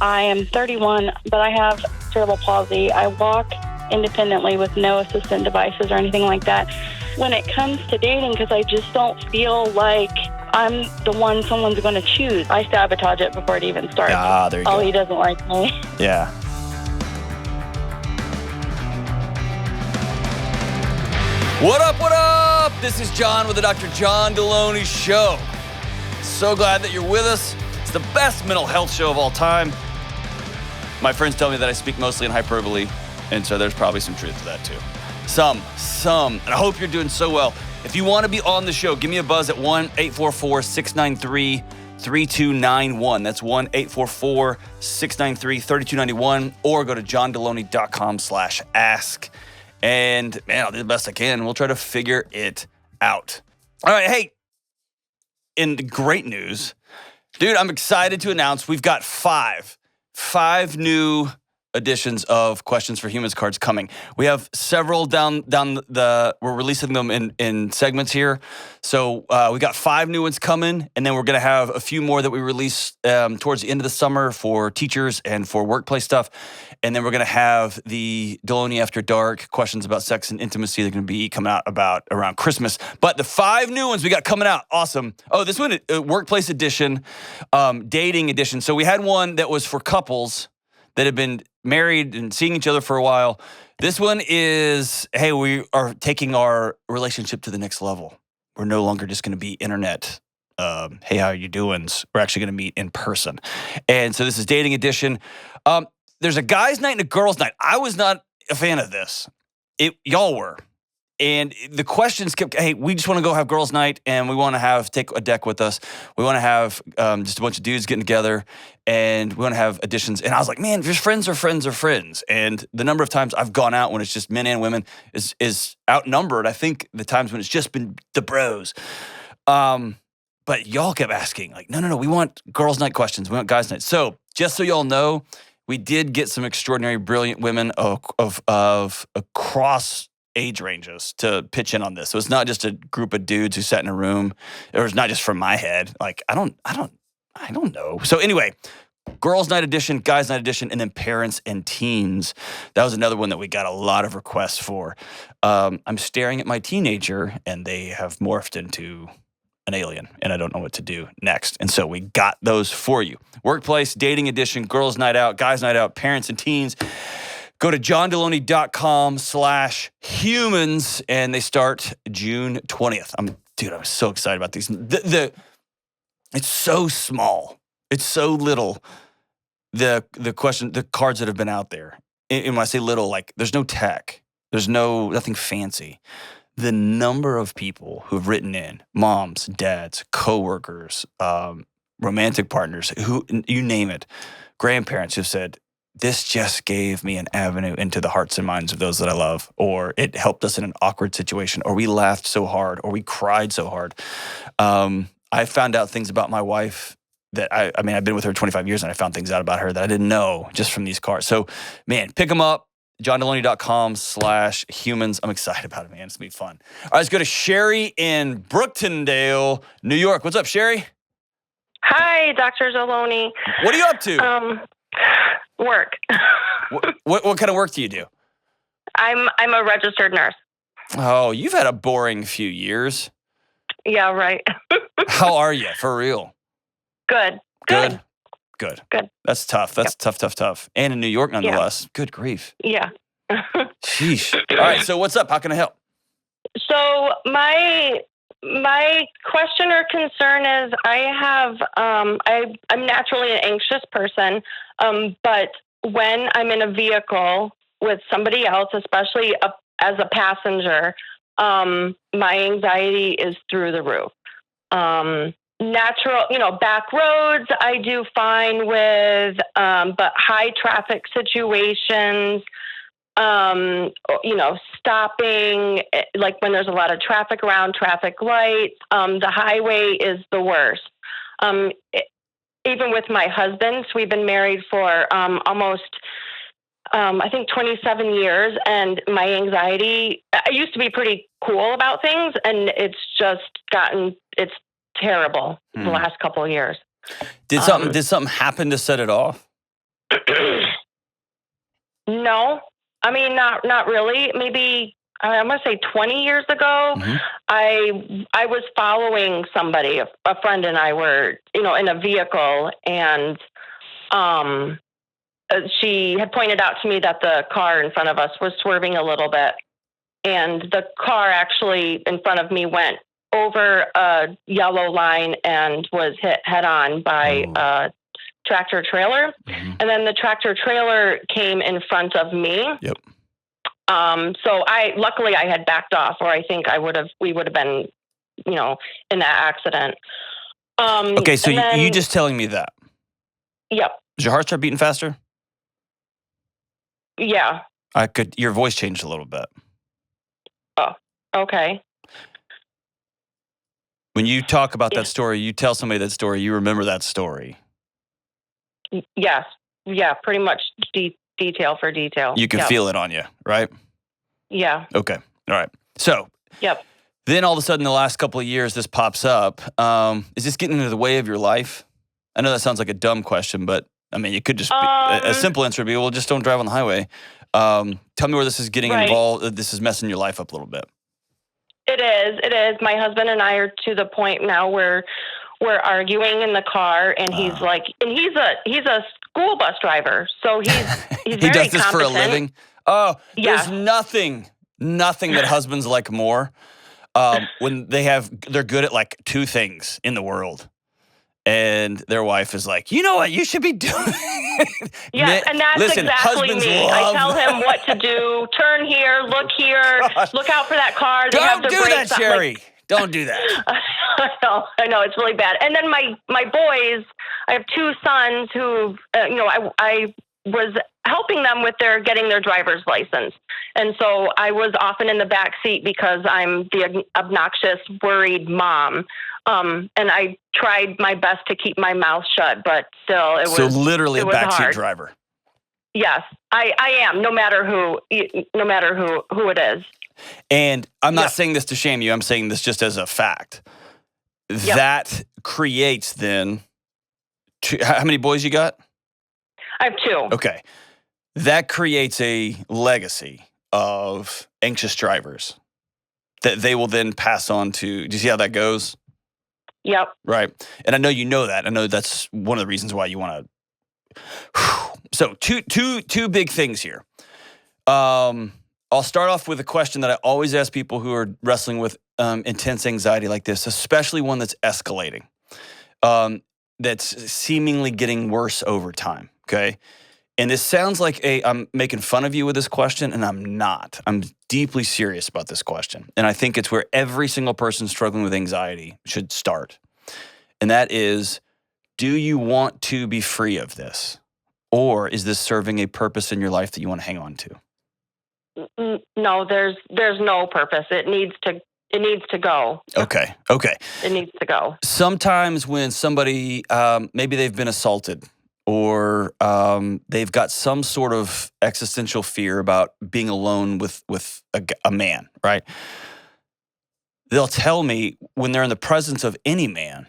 I am 31, but I have cerebral palsy. I walk independently with no assistant devices or anything like that. When it comes to dating, because I just don't feel like I'm the one someone's going to choose. I sabotage it before it even starts. There you go. He doesn't like me. Yeah. What up, what up? This is John with the Dr. John Delony Show. So glad that you're with us. It's the best mental health show of all time. My friends tell me that I speak mostly in hyperbole, and so there's probably some truth to that too. Some. And I hope you're doing so well. If you want to be on the show, give me a buzz at 1-844-693-3291. That's 1-844-693-3291, or go to johndelony.com/ask. And man, I'll do the best I can. We'll try to figure it out. All right, hey, in great news, dude, I'm excited to announce we've got five new editions of Questions for Humans cards coming. We have several down we're releasing them in segments here. So we got 5 new ones coming, and then we're going to have a few more that we release towards the end of the summer for teachers and for workplace stuff. And then we're going to have the Delony After Dark questions about sex and intimacy. They're going to be coming out about around Christmas. But the 5 new ones we got coming out, awesome. Oh, this one, workplace edition, dating edition. So we had one that was for couples that have been married and seeing each other for a while. This one is, hey, we are taking our relationship to the next level. We're no longer just going to be internet. Hey, how are you doing? We're actually going to meet in person. And so this is dating edition. There's a guy's night and a girl's night. I was not a fan of this. Y'all were. And the questions kept, hey, we just want to go have girls' night, and we want to take a deck with us. We want to have just a bunch of dudes getting together, and we want to have additions. And I was like, man, just friends are friends are friends. And the number of times I've gone out when it's just men and women is outnumbered. I think the times when it's just been the bros. But y'all kept asking, like, no, we want girls' night questions. We want guys' night. So just so y'all know, we did get some extraordinary, brilliant women of across age ranges to pitch in on this. So it's not just a group of dudes who sat in a room. It was not just from my head. Like, I don't know. So anyway, girls' night edition, guys' night edition, and then parents and teens. That was another one that we got a lot of requests for. I'm staring at my teenager, and they have morphed into an alien, and I don't know what to do next. And so we got those for you. Workplace, dating edition, girls' night out, guys' night out, parents and teens. Go to johndelony.com/humans, and they start June 20th. I'm so excited about these. It's so small. It's so little. The cards that have been out there. And when I say little, like, there's no tech. There's nothing fancy. The number of people who've written in, moms, dads, coworkers, romantic partners, who, you name it, grandparents who've said, this just gave me an avenue into the hearts and minds of those that I love, or it helped us in an awkward situation, or we laughed so hard, or we cried so hard. I found out things about my wife that I've been with her 25 years, and I found things out about her that I didn't know just from these cards. So, man, pick them up, johndelony.com/humans. I'm excited about it, man. It's going to be fun. All right, let's go to Sherry in Brooktondale, New York. What's up, Sherry? Hi, Dr. Delony. What are you up to? Work. What kind of work do you do? I'm a registered nurse. Oh, you've had a boring few years. Yeah, right. How are you, for real? Good. That's tough. That's tough. And in New York, nonetheless. Yeah. Good grief. Yeah. Sheesh. All right, so what's up? How can I help? So my question or concern is I'm naturally an anxious person, but when I'm in a vehicle with somebody else, especially as a passenger, my anxiety is through the roof. Natural, back roads I do fine with, but high traffic situations, stopping, like when there's a lot of traffic around, traffic lights, the highway is the worst. Even with my husband, we've been married for almost, I think 27 years, and my anxiety, I used to be pretty cool about things, and it's terrible the last couple of years. Did something happen to set it off? No, I mean, not really. Maybe I'm gonna say 20 years ago, Mhm. I was following somebody. A friend and I were, in a vehicle, and um, she had pointed out to me that the car in front of us was swerving a little bit, and the car actually in front of me went over a yellow line and was hit head on by Ooh. a tractor trailer. Mhm. And then the tractor trailer came in front of me. Yep. So luckily I had backed off, or I think we would have been, in that accident. Okay, so and then, you just telling me that. Yep. Does your heart start beating faster? Yeah. Your voice changed a little bit. Oh, okay. When you talk about Yeah. that story, you tell somebody that story, you remember that story. Yes. Yeah, pretty much detail for detail. You can Yep. feel it on you, right? Yeah. Okay. All right. So Yep. then all of a sudden, the last couple of years, this pops up. Is this getting into the way of your life? I know that sounds like a dumb question, but I mean, it could just be a simple answer would be, well, just don't drive on the highway. Tell me where this is getting Right. involved. This is messing your life up a little bit. It is. It is. My husband and I are to the point now where we're arguing in the car, and he's like, and he's a school bus driver, so he's He very does this competent. for a living. Oh, Yes. there's nothing that husbands like more when they're good at like two things in the world. And their wife is like, you know what you should be doing? Yes, and that's Listen, exactly husbands me. I tell him what to do. Turn here, look here, Gosh. look out for that car. They have Don't the do that, brakes on. Sherry. Don't do that. I know, it's really bad. And then my boys, I have two sons who, I was helping them with getting their driver's license. And so I was often in the back seat because I'm the obnoxious, worried mom. And I tried my best to keep my mouth shut, but still it was So literally a was backseat hard. driver. Yes, I am, no matter who it is. And I'm not Yep. saying this to shame you. I'm saying this just as a fact. Yep. That creates then how many boys you got? I have two. Okay. That creates a legacy of anxious drivers that they will then pass on to. Do you see how that goes? Yep. Right. And I know you know that. I know that's one of the reasons why you want to. So two big things here. I'll start off with a question that I always ask people who are wrestling with intense anxiety like this, especially one that's escalating, that's seemingly getting worse over time. Okay. And this sounds like I'm making fun of you with this question, and I'm not. I'm deeply serious about this question. And I think it's where every single person struggling with anxiety should start. And that is, do you want to be free of this? Or is this serving a purpose in your life that you want to hang on to? No, there's no purpose. It needs to go. Okay. It needs to go. Sometimes when somebody, maybe they've been assaulted, or they've got some sort of existential fear about being alone with a man, right? They'll tell me when they're in the presence of any man,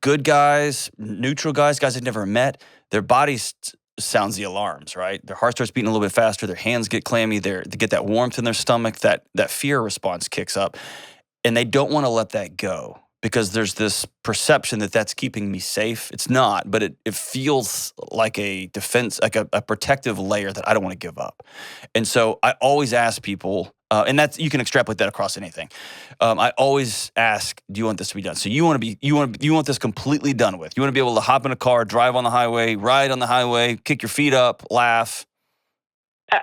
good guys, neutral guys they've never met, their body sounds the alarms, right? Their heart starts beating a little bit faster, their hands get clammy, they get that warmth in their stomach, that fear response kicks up, and they don't want to let that go. Because there's this perception that that's keeping me safe. It's not, but it feels like a defense, like a protective layer that I don't want to give up. And so I always ask people, and that's, you can extrapolate that across anything. I always ask, do you want this to be done? So you want this completely done with. You want to be able to hop in a car, drive on the highway, ride on the highway, kick your feet up, laugh.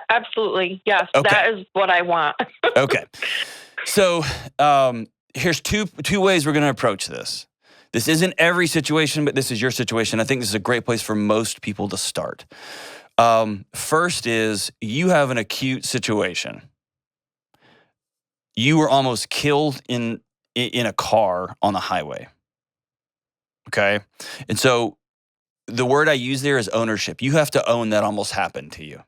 Absolutely, yes. Okay. That is what I want. Okay. So, here's two ways we're going to approach this. This isn't every situation, but this is your situation. I think this is a great place for most people to start. First is, you have an acute situation. You were almost killed in a car on the highway. Okay? And so the word I use there is ownership. You have to own that almost happened to you.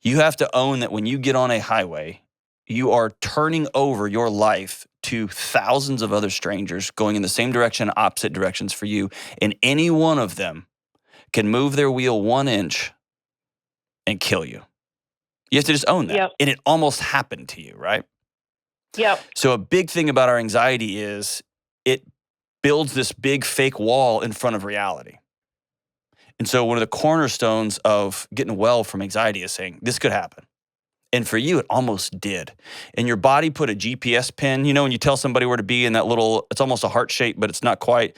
You have to own that when you get on a highway, you are turning over your life to thousands of other strangers going in the same direction, opposite directions for you, and any one of them can move their wheel 1 inch and kill you. You have to just own that. Yep. And it almost happened to you, right? Yep. So a big thing about our anxiety is it builds this big fake wall in front of reality. And so one of the cornerstones of getting well from anxiety is saying, this could happen. And for you, it almost did. And your body put a GPS pin. You know, when you tell somebody where to be in that little, it's almost a heart shape, but it's not quite.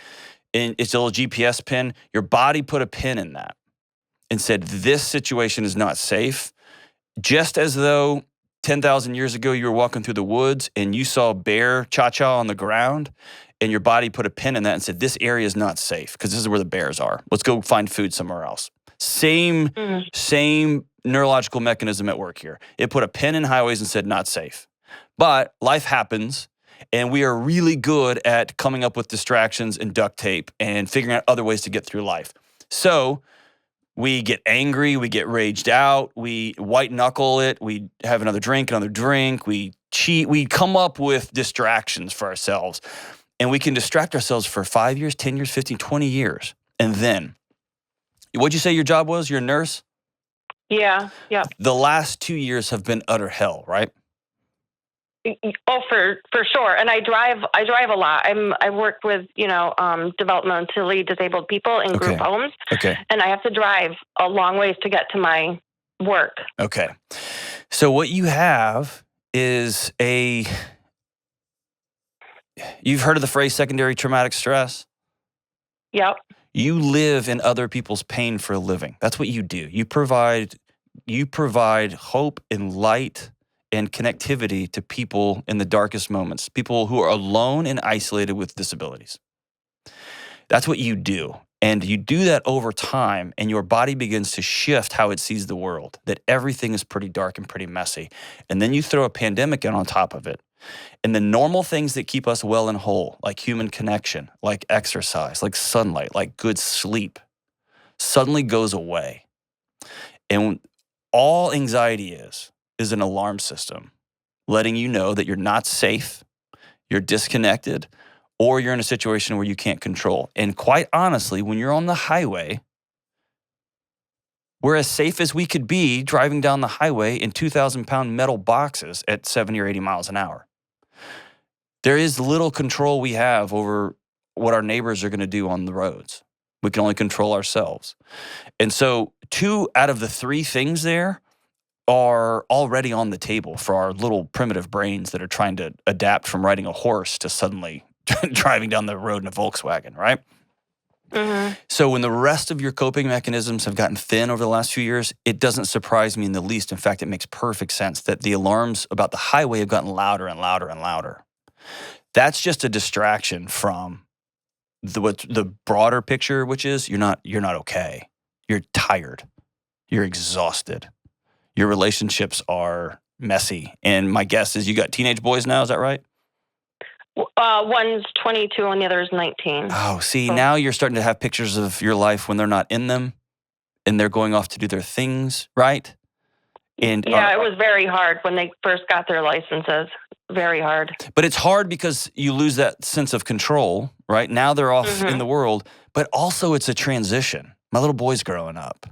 And it's a little GPS pin. Your body put a pin in that and said, this situation is not safe. Just as though 10,000 years ago, you were walking through the woods and you saw a bear cha-cha on the ground, and your body put a pin in that and said, this area is not safe because this is where the bears are. Let's go find food somewhere else. Same neurological mechanism at work here. It put a pin in highways and said, not safe. But life happens, and we are really good at coming up with distractions and duct tape and figuring out other ways to get through life. So we get angry, we get raged out, we white knuckle it, we have another drink, we cheat, we come up with distractions for ourselves. And we can distract ourselves for 5 years, 10 years, 15, 20 years. And then, what'd you say your job was? You're a nurse? Yeah. Yeah. The last 2 years have been utter hell, right? Oh, for sure. And I drive a lot. I work with, developmentally disabled people in group homes. Okay. And I have to drive a long ways to get to my work. Okay. So what you have is you've heard of the phrase secondary traumatic stress? Yep. You live in other people's pain for a living. That's what you do. You provide hope and light and connectivity to people in the darkest moments, people who are alone and isolated with disabilities. That's what you do. And you do that over time, and your body begins to shift how it sees the world, that everything is pretty dark and pretty messy. And then you throw a pandemic in on top of it. And the normal things that keep us well and whole, like human connection, like exercise, like sunlight, like good sleep, suddenly goes away. And all anxiety is an alarm system letting you know that you're not safe, you're disconnected, or you're in a situation where you can't control. And quite honestly, when you're on the highway, we're as safe as we could be driving down the highway in 2,000-pound metal boxes at 70 or 80 miles an hour. There is little control we have over what our neighbors are going to do on the roads. We can only control ourselves. And so 2 out of the 3 things there are already on the table for our little primitive brains that are trying to adapt from riding a horse to suddenly driving down the road in a Volkswagen, right? Mm-hmm. So when the rest of your coping mechanisms have gotten thin over the last few years, it doesn't surprise me in the least. In fact, it makes perfect sense that the alarms about the highway have gotten louder and louder and louder. That's just a distraction from the broader picture, which is you're not okay. You're tired. You're exhausted. Your relationships are messy. And my guess is you got teenage boys now, is that right? One's 22 and the other is 19. Oh, see, now you're starting to have pictures of your life when they're not in them and they're going off to do their things, right? And yeah, it was very hard when they first got their licenses. Very hard. But it's hard because you lose that sense of control, right? Now they're off in the world, but also it's a transition. My little boy's growing up.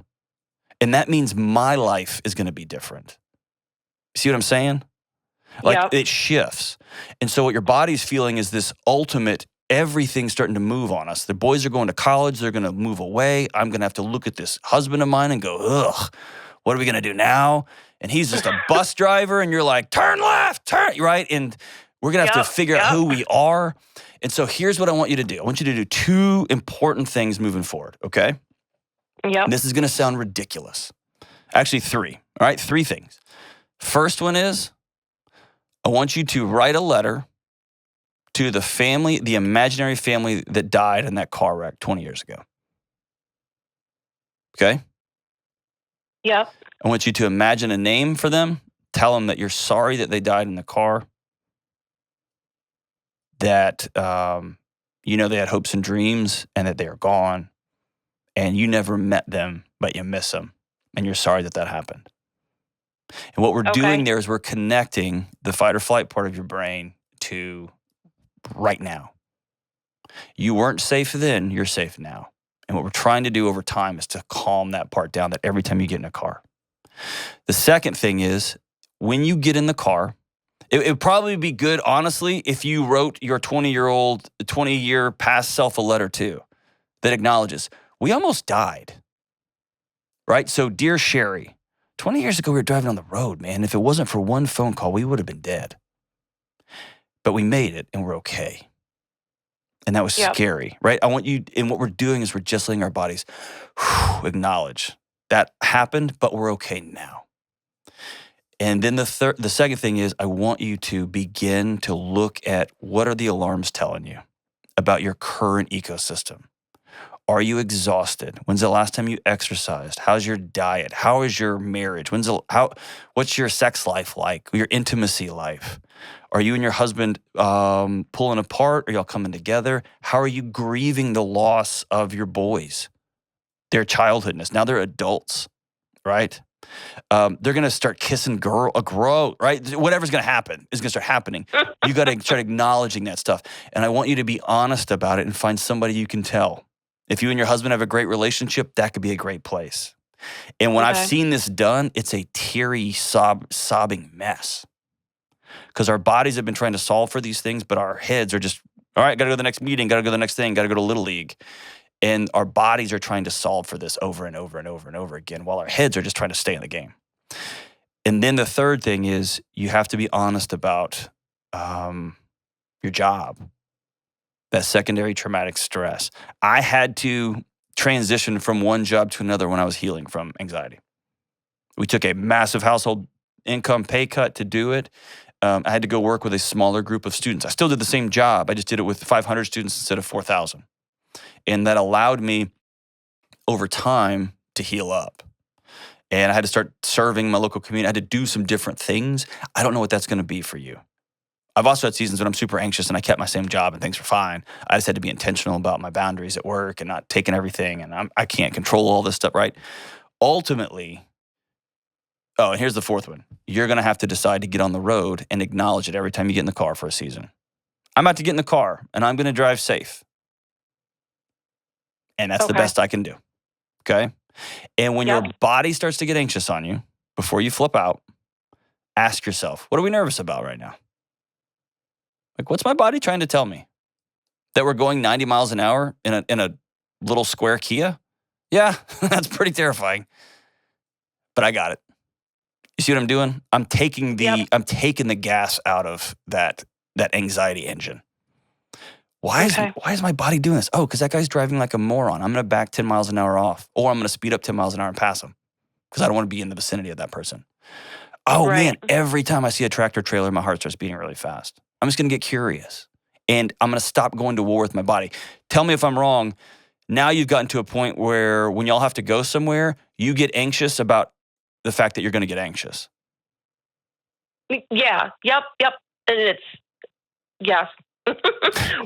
And that means my life is going to be different. See what I'm saying? Like it shifts. And so what your body's feeling is this ultimate, everything's starting to move on us. The boys are going to college. They're going to move away. I'm going to have to look at this husband of mine and go, ugh, what are we going to do now? And he's just a bus driver. And you're like, turn left, turn, right? And we're going to have to figure out who we are. And so here's what I want you to do. I want you to do 2 important things moving forward, okay? Yep. This is going to sound ridiculous. Actually, 3, all right? 3 things. First one is, I want you to write a letter to the family, the imaginary family that died in that car wreck 20 years ago. Okay? Yep. I want you to imagine a name for them. Tell them that you're sorry that they died in the car. That, they had hopes and dreams and that they are gone. And you never met them, but you miss them. And you're sorry that happened. And what we're doing there is we're connecting the fight or flight part of your brain to right now. You weren't safe then, you're safe now. And what we're trying to do over time is to calm that part down, that every time you get in a car. The second thing is, when you get in the car, it would probably be good, honestly, if you wrote your 20-year past self a letter too, that acknowledges, we almost died, right? So, dear Sherry, 20 years ago, we were driving on the road, man. If it wasn't for one phone call, we would have been dead. But we made it and we're okay. And that was scary, right? I want you, and what we're doing is we're just letting our bodies acknowledge that happened, but we're okay now. And then the second thing is, I want you to begin to look at what are the alarms telling you about your current ecosystem. Are you exhausted? When's the last time you exercised? How's your diet? How is your marriage? What's your sex life like? Your intimacy life? Are you and your husband pulling apart? Are y'all coming together? How are you grieving the loss of your boys? Their childhoodness. Now they're adults, right? They're going to start kissing grow, right? Whatever's going to happen is going to start happening. You got to start acknowledging that stuff. And I want you to be honest about it and find somebody you can tell. If you and your husband have a great relationship, that could be a great place. And when I've seen this done, it's a teary, sobbing mess. Because our bodies have been trying to solve for these things, but our heads are just, all right, got to go to the next meeting, got to go to the next thing, got to go to Little League. And our bodies are trying to solve for this over and over and over and over again, while our heads are just trying to stay in the game. And then the third thing is, you have to be honest about your job. That secondary traumatic stress. I had to transition from one job to another when I was healing from anxiety. We took a massive household income pay cut to do it. I had to go work with a smaller group of students. I still did the same job. I just did it with 500 students instead of 4,000. And that allowed me over time to heal up. And I had to start serving my local community. I had to do some different things. I don't know what that's going to be for you. I've also had seasons when I'm super anxious and I kept my same job and things were fine. I just had to be intentional about my boundaries at work and not taking everything. And I can't control all this stuff, right? Ultimately, and here's the fourth one. You're going to have to decide to get on the road and acknowledge it every time you get in the car for a season. I'm about to get in the car and I'm going to drive safe. And that's the best I can do, okay? And when your body starts to get anxious on you, before you flip out, ask yourself, what are we nervous about right now? Like, what's my body trying to tell me? That we're going 90 miles an hour in a little square Kia? Yeah, that's pretty terrifying. But I got it. You see what I'm doing? I'm taking the gas out of that anxiety engine. Why is my body doing this? Oh, because that guy's driving like a moron. I'm going to back 10 miles an hour off. Or I'm going to speed up 10 miles an hour and pass him. Because I don't want to be in the vicinity of that person. Oh, man, every time I see a tractor trailer, my heart starts beating really fast. I'm just going to get curious. And I'm going to stop going to war with my body. Tell me if I'm wrong. Now you've gotten to a point where when y'all have to go somewhere, you get anxious about the fact that you're going to get anxious. Yeah. Yep. And it's, yes.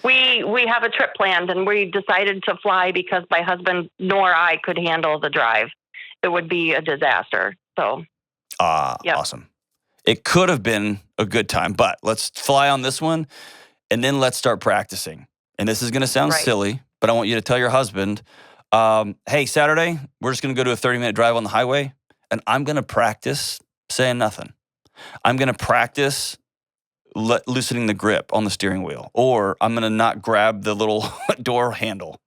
We have a trip planned and we decided to fly because my husband nor I could handle the drive. It would be a disaster. So, awesome. It could have been a good time, but let's fly on this one and then let's start practicing. And this is going to sound silly, but I want you to tell your husband, hey, Saturday, we're just going to go to a 30-minute drive on the highway and I'm going to practice saying nothing. I'm going to practice loosening the grip on the steering wheel, or I'm going to not grab the little door handle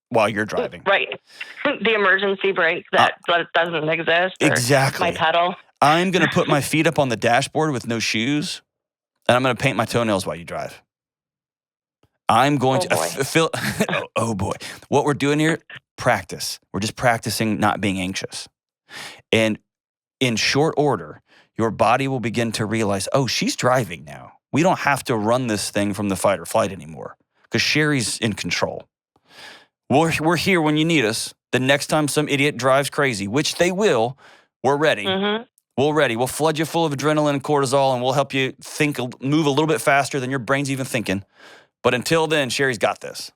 while you're driving. Right. The emergency brake that doesn't exist. Exactly. My pedal. I'm going to put my feet up on the dashboard with no shoes, and I'm going to paint my toenails while you drive. I'm going to feel, oh boy. What we're doing here, practice. We're just practicing not being anxious. And in short order, your body will begin to realize, oh, she's driving now. We don't have to run this thing from the fight or flight anymore because Sherry's in control. We're here when you need us. The next time some idiot drives crazy, which they will, we're ready. Mm-hmm. We're ready. We'll flood you full of adrenaline and cortisol, and we'll help you move a little bit faster than your brain's even thinking. But until then, Sherry's got this.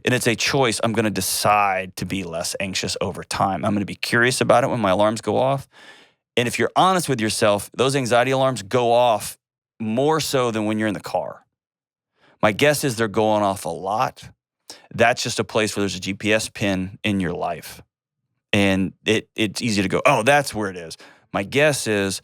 And it's a choice. I'm going to decide to be less anxious over time. I'm going to be curious about it when my alarms go off. And if you're honest with yourself, those anxiety alarms go off more so than when you're in the car. My guess is they're going off a lot. That's just a place where there's a GPS pin in your life. And it's easy to go, oh, that's where it is. My guess is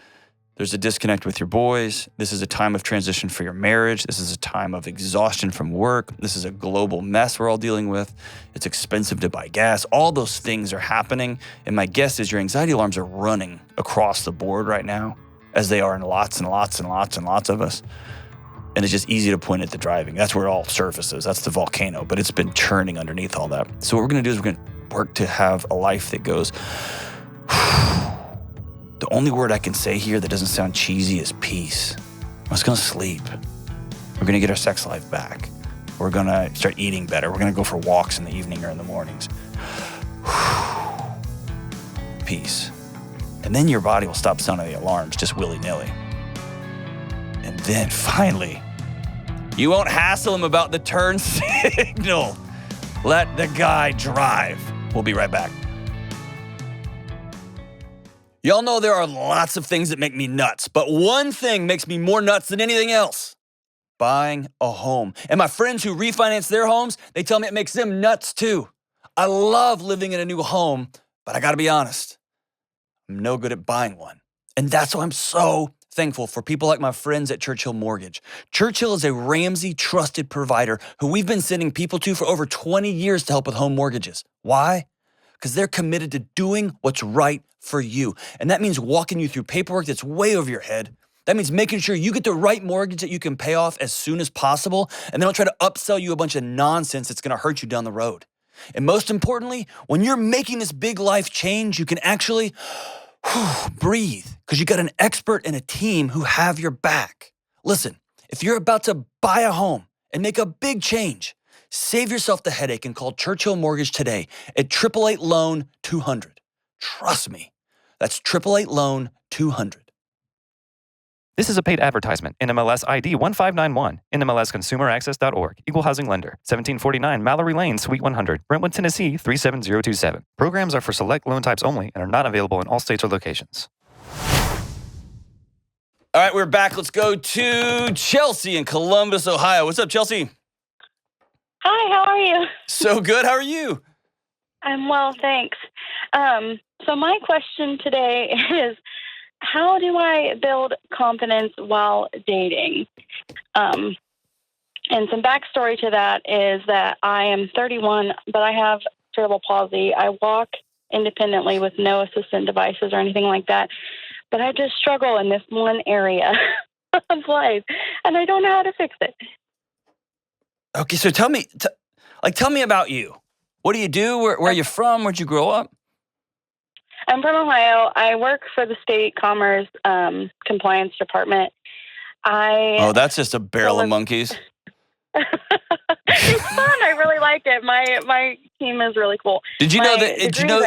there's a disconnect with your boys. This is a time of transition for your marriage. This is a time of exhaustion from work. This is a global mess we're all dealing with. It's expensive to buy gas. All those things are happening. And my guess is your anxiety alarms are running across the board right now, as they are in lots and lots and lots and lots of us. And it's just easy to point at the driving. That's where it all surfaces. That's the volcano, but it's been churning underneath all that. So what we're gonna do is we're gonna work to have a life that goes, the only word I can say here that doesn't sound cheesy is peace. I'm just gonna sleep. We're gonna get our sex life back. We're gonna start eating better. We're gonna go for walks in the evening or in the mornings. Peace. And then your body will stop sounding the alarms just willy-nilly. And then finally, you won't hassle him about the turn signal. Let the guy drive. We'll be right back. Y'all know there are lots of things that make me nuts, but one thing makes me more nuts than anything else: buying a home. And my friends who refinance their homes, they tell me it makes them nuts too. I love living in a new home, but I gotta be honest, I'm no good at buying one. And that's why I'm so thankful for people like my friends at Churchill Mortgage. Churchill is a Ramsey trusted provider who we've been sending people to for over 20 years to help with home mortgages. Why? Because they're committed to doing what's right for you. And that means walking you through paperwork that's way over your head. That means making sure you get the right mortgage that you can pay off as soon as possible, and they don't try to upsell you a bunch of nonsense that's gonna hurt you down the road. And most importantly, when you're making this big life change, you can actually breathe, because you got an expert and a team who have your back. Listen, if you're about to buy a home and make a big change, save yourself the headache and call Churchill Mortgage today at 888-LOAN-200. Trust me, that's 888-LOAN-200. This is a paid advertisement. NMLS ID 1591. NMLSConsumerAccess.org. Equal Housing Lender. 1749 Mallory Lane, Suite 100. Brentwood, Tennessee 37027. Programs are for select loan types only and are not available in all states or locations. All right, we're back. Let's go to Chelsea in Columbus, Ohio. What's up, Chelsea? Hi, how are you? So good. How are you? I'm well, thanks. So my question today is, how do I build confidence while dating? And some backstory to that is that I am 31, but I have cerebral palsy. I walk independently with no assistant devices or anything like that, but I just struggle in this one area of life, and I don't know how to fix it. Okay, so tell me about you. What do you do? Where are you from? Where'd you grow up? I'm from Ohio. I work for the state commerce compliance department. That's just a barrel of monkeys. It's fun. I really like it. My team is really cool. Did you know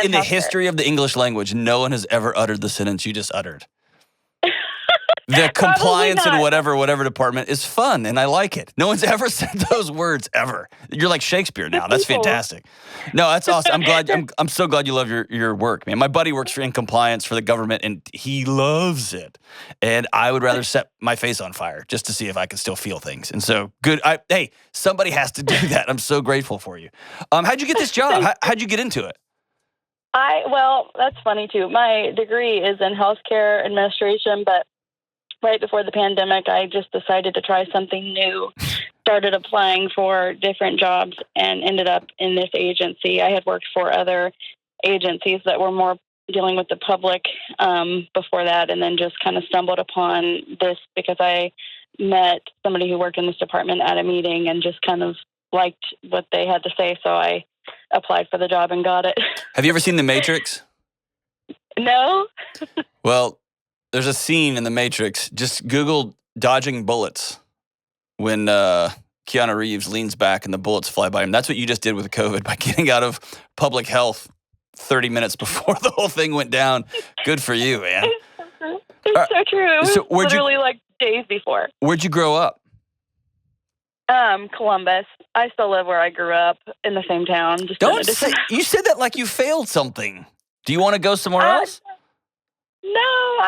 in the history of the English language, no one has ever uttered the sentence you just uttered? The compliance in whatever department is fun, and I like it. No one's ever said those words ever. You're like Shakespeare now. That's fantastic. No, that's awesome. I'm glad. I'm so glad you love your work, man. My buddy works in compliance for the government, and he loves it. And I would rather set my face on fire just to see if I can still feel things. And so good. Hey, somebody has to do that. I'm so grateful for you. How'd you get this job? How'd you get into it? Well, that's funny too. My degree is in healthcare administration, but right before the pandemic, I just decided to try something new, started applying for different jobs, and ended up in this agency. I had worked for other agencies that were more dealing with the public before that, and then just kind of stumbled upon this because I met somebody who worked in this department at a meeting and just kind of liked what they had to say, so I applied for the job and got it. Have you ever seen The Matrix? No. Well, there's a scene in The Matrix. Just Google dodging bullets when Keanu Reeves leans back and the bullets fly by him. That's what you just did with COVID by getting out of public health 30 minutes before the whole thing went down. Good for you, man. It's so true. So literally like days before. Where'd you grow up? Columbus. I still live where I grew up in the same town. You said that like you failed something. Do you want to go somewhere else? No,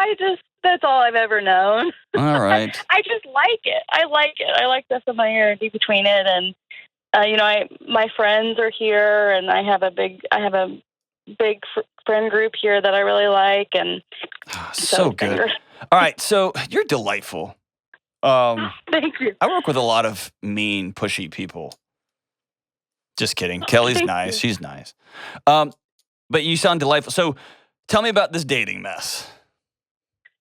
that's all I've ever known. All right. I just like it. I like the familiarity between it, and my friends are here, and I have a big friend group here that I really like, and so good. All right, so you're delightful. Thank you. I work with a lot of mean, pushy people. Just kidding. Kelly's nice. She's nice. But you sound delightful. So tell me about this dating mess.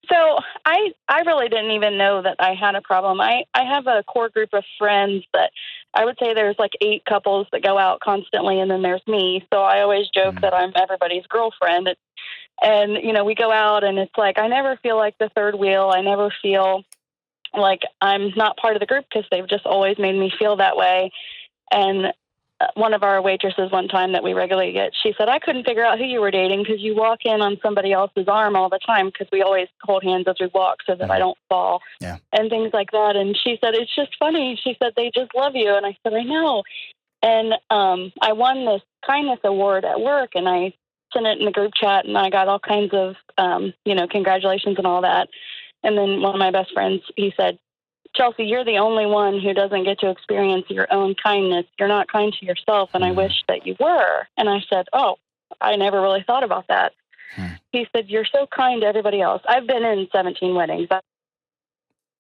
So I really didn't even know that I had a problem. I have a core group of friends that I would say there's like 8 couples that go out constantly, and then there's me. So I always joke that I'm everybody's girlfriend. And, we go out, and it's like I never feel like the third wheel. I never feel like I'm not part of the group because they've just always made me feel that way. And one of our waitresses one time that we regularly get, she said, I couldn't figure out who you were dating because you walk in on somebody else's arm all the time because we always hold hands as we walk so that I don't fall and things like that. And she said, it's just funny. She said, they just love you. And I said, I know. And I won this kindness award at work, and I sent it in the group chat, and I got all kinds of, congratulations and all that. And then one of my best friends, he said, Chelsea, you're the only one who doesn't get to experience your own kindness. You're not kind to yourself, and I wish that you were. And I said, oh, I never really thought about that. He said, you're so kind to everybody else. I've been in 17 weddings. Wow.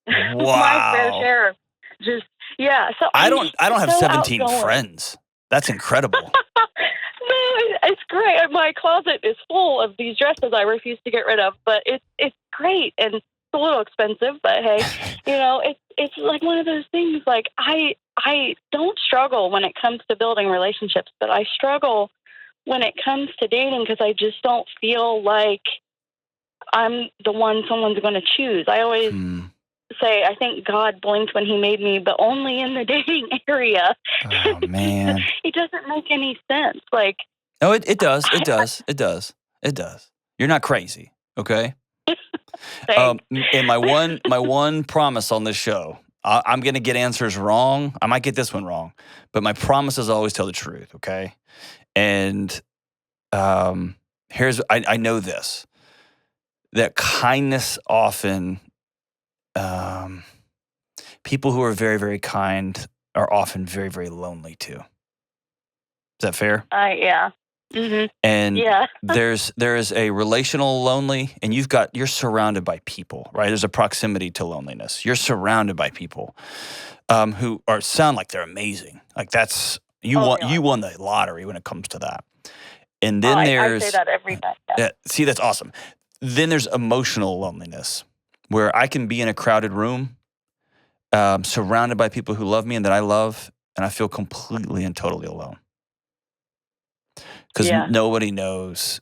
My fair share. Just, yeah. So I don't have so 17 outgoing. friends. That's incredible. No, it's great. My closet is full of these dresses I refuse to get rid of, but it's great. And a little expensive, but hey, it's like one of those things. Like I don't struggle when it comes to building relationships, but I struggle when it comes to dating because I just don't feel like I'm the one someone's going to choose. I always say I think God blinked when he made me, but only in the dating area. Oh man, it doesn't make any sense. Like, no, it does. It does. You're not crazy, okay? And my one promise on this show, I'm going to get answers wrong. I might get this one wrong, but my promise is always tell the truth, okay? And I know this, that kindness often, people who are very, very kind are often very, very lonely too. Is that fair? Yeah. Mm-hmm. And there is a relational lonely, and you're surrounded by people, right? There's a proximity to loneliness. You're surrounded by people who sound like they're amazing. Like that's you won the lottery when it comes to that. And then I say that every night. See, that's awesome. Then there's emotional loneliness, where I can be in a crowded room, surrounded by people who love me and that I love, and I feel completely and totally alone. Because nobody knows.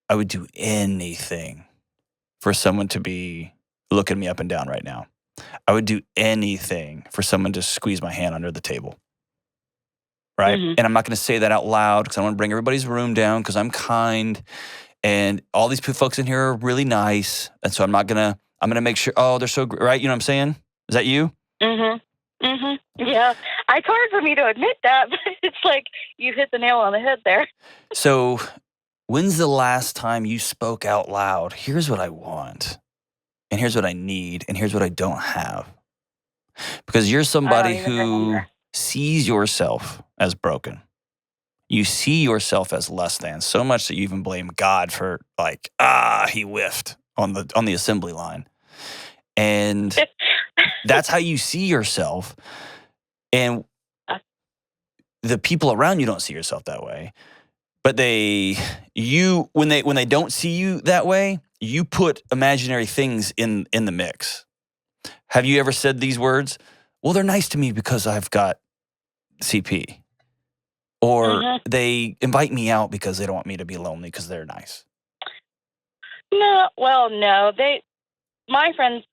I would do anything for someone to be looking me up and down right now. I would do anything for someone to squeeze my hand under the table. Right? Mm-hmm. And I'm not going to say that out loud because I want to bring everybody's room down because I'm kind. And all these folks in here are really nice. And so I'm going to make sure, they're so great, right? You know what I'm saying? Is that you? Mm-hmm. Mm-hmm. Yeah. It's hard for me to admit that, but it's like you hit the nail on the head there. So when's the last time you spoke out loud? Here's what I want, and here's what I need, and here's what I don't have. Because you're somebody who sees yourself as broken. You see yourself as less than, so much that you even blame God for he whiffed on the assembly line. And that's how you see yourself. And the people around you don't see yourself that way. But when they don't see you that way, you put imaginary things in the mix. Have you ever said these words? Well, they're nice to me because I've got CP. Or they invite me out because they don't want me to be lonely because they're nice. No, my friends,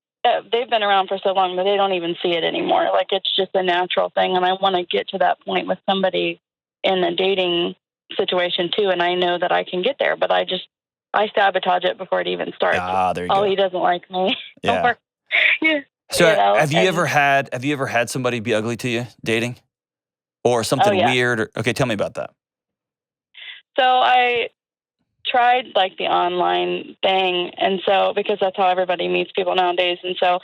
they've been around for so long that they don't even see it anymore. Like it's just a natural thing. And I want to get to that point with somebody in a dating situation too. And I know that I can get there, but I sabotage it before it even starts. There you go. He doesn't like me. Yeah. So have you ever had somebody be ugly to you dating? Or something weird? Okay, tell me about that. So I tried the online thing, and so because that's how everybody meets people nowadays, and so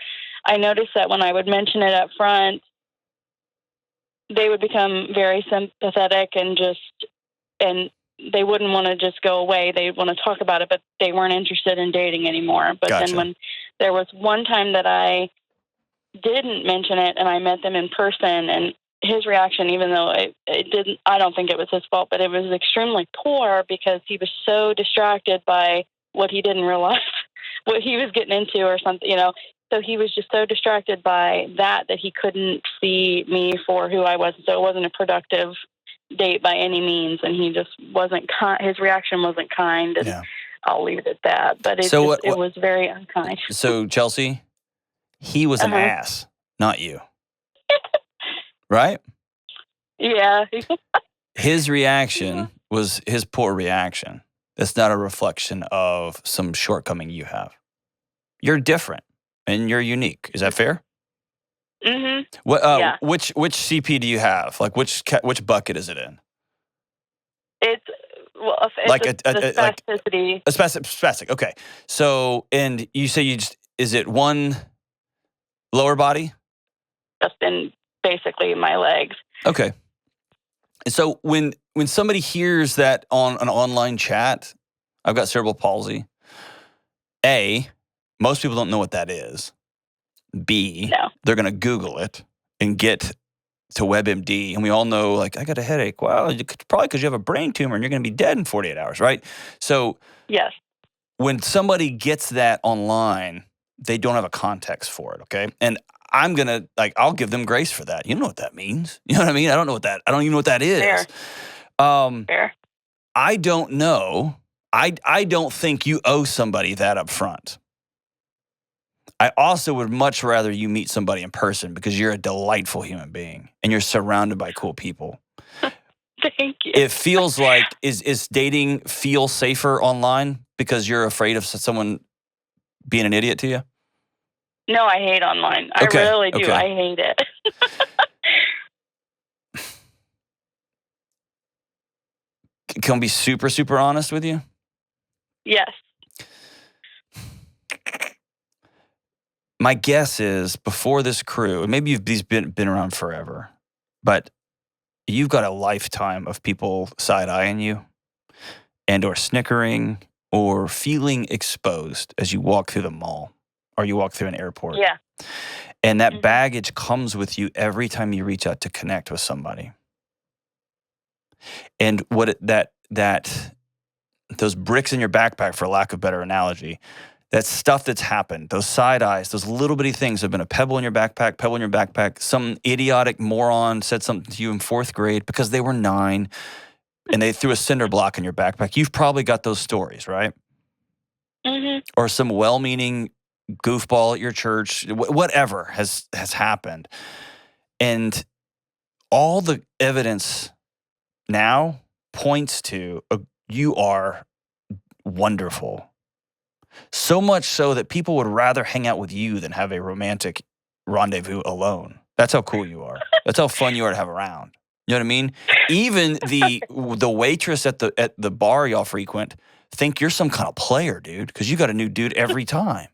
I noticed that when I would mention it up front, they would become very sympathetic and they wouldn't want to just go away. They want to talk about it, but they weren't interested in dating anymore. But Gotcha. then when there was one time that I didn't mention it and I met them in person, and his reaction, even though it didn't, I don't think it was his fault, but it was extremely poor because he was so distracted by what he didn't realize what he was getting into or something, So he was just so distracted by that he couldn't see me for who I was. So it wasn't a productive date by any means, and he just wasn't his reaction wasn't kind, and I'll leave it at that. But it was very unkind. So Chelsea, he was an ass, not you. Right? Yeah. His reaction was his poor reaction. That's not a reflection of some shortcoming you have. You're different and you're unique. Is that fair? Mm-hmm. What? Which CP do you have? Like which bucket is it in? It's like the spasticity. A spastic. Okay. So, and you say is it one lower body? Just in basically my legs. Okay. So when somebody hears that on an online chat, I've got cerebral palsy. A, most people don't know what that is. B, they're going to Google it and get to WebMD. And we all know, like, I got a headache. Well, probably because you have a brain tumor and you're going to be dead in 48 hours, right? So yes, when somebody gets that online, they don't have a context for it, okay? And I'm going to, I'll give them grace for that. You don't know what that means. You know what I mean? I don't even know what that is. Fair. Fair. I don't know. I don't think you owe somebody that up front. I also would much rather you meet somebody in person because you're a delightful human being and you're surrounded by cool people. Thank you. It feels like, is dating feel safer online because you're afraid of someone being an idiot to you? No, I hate online. Okay. I really do. Okay. I hate it. Can I be super, super honest with you? Yes. My guess is before this crew, and maybe you've been around forever, but you've got a lifetime of people side-eyeing you and or snickering or feeling exposed as you walk through the mall or you walk through an airport. Yeah. And that baggage comes with you every time you reach out to connect with somebody. And what those bricks in your backpack, for lack of a better analogy, that stuff that's happened, those side eyes, those little bitty things have been a pebble in your backpack. Some idiotic moron said something to you in 4th grade because they were 9 and they threw a cinder block in your backpack. You've probably got those stories, right? Mm-hmm. Or some well-meaning goofball at your church, whatever has happened. And all the evidence now points to you are wonderful. So much so that people would rather hang out with you than have a romantic rendezvous alone. That's how cool you are. That's how fun you are to have around. You know what I mean? Even the waitress at the bar y'all frequent think you're some kind of player, dude, because you got a new dude every time.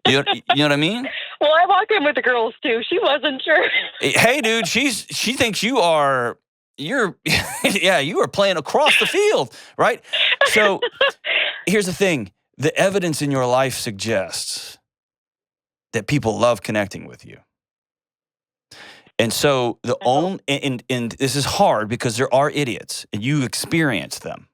You know what I mean? Well, I walk in with the girls too. She wasn't sure. Hey, dude, she thinks you are playing across the field, right? So here's the thing. The evidence in your life suggests that people love connecting with you. And so and this is hard because there are idiots and you experience them.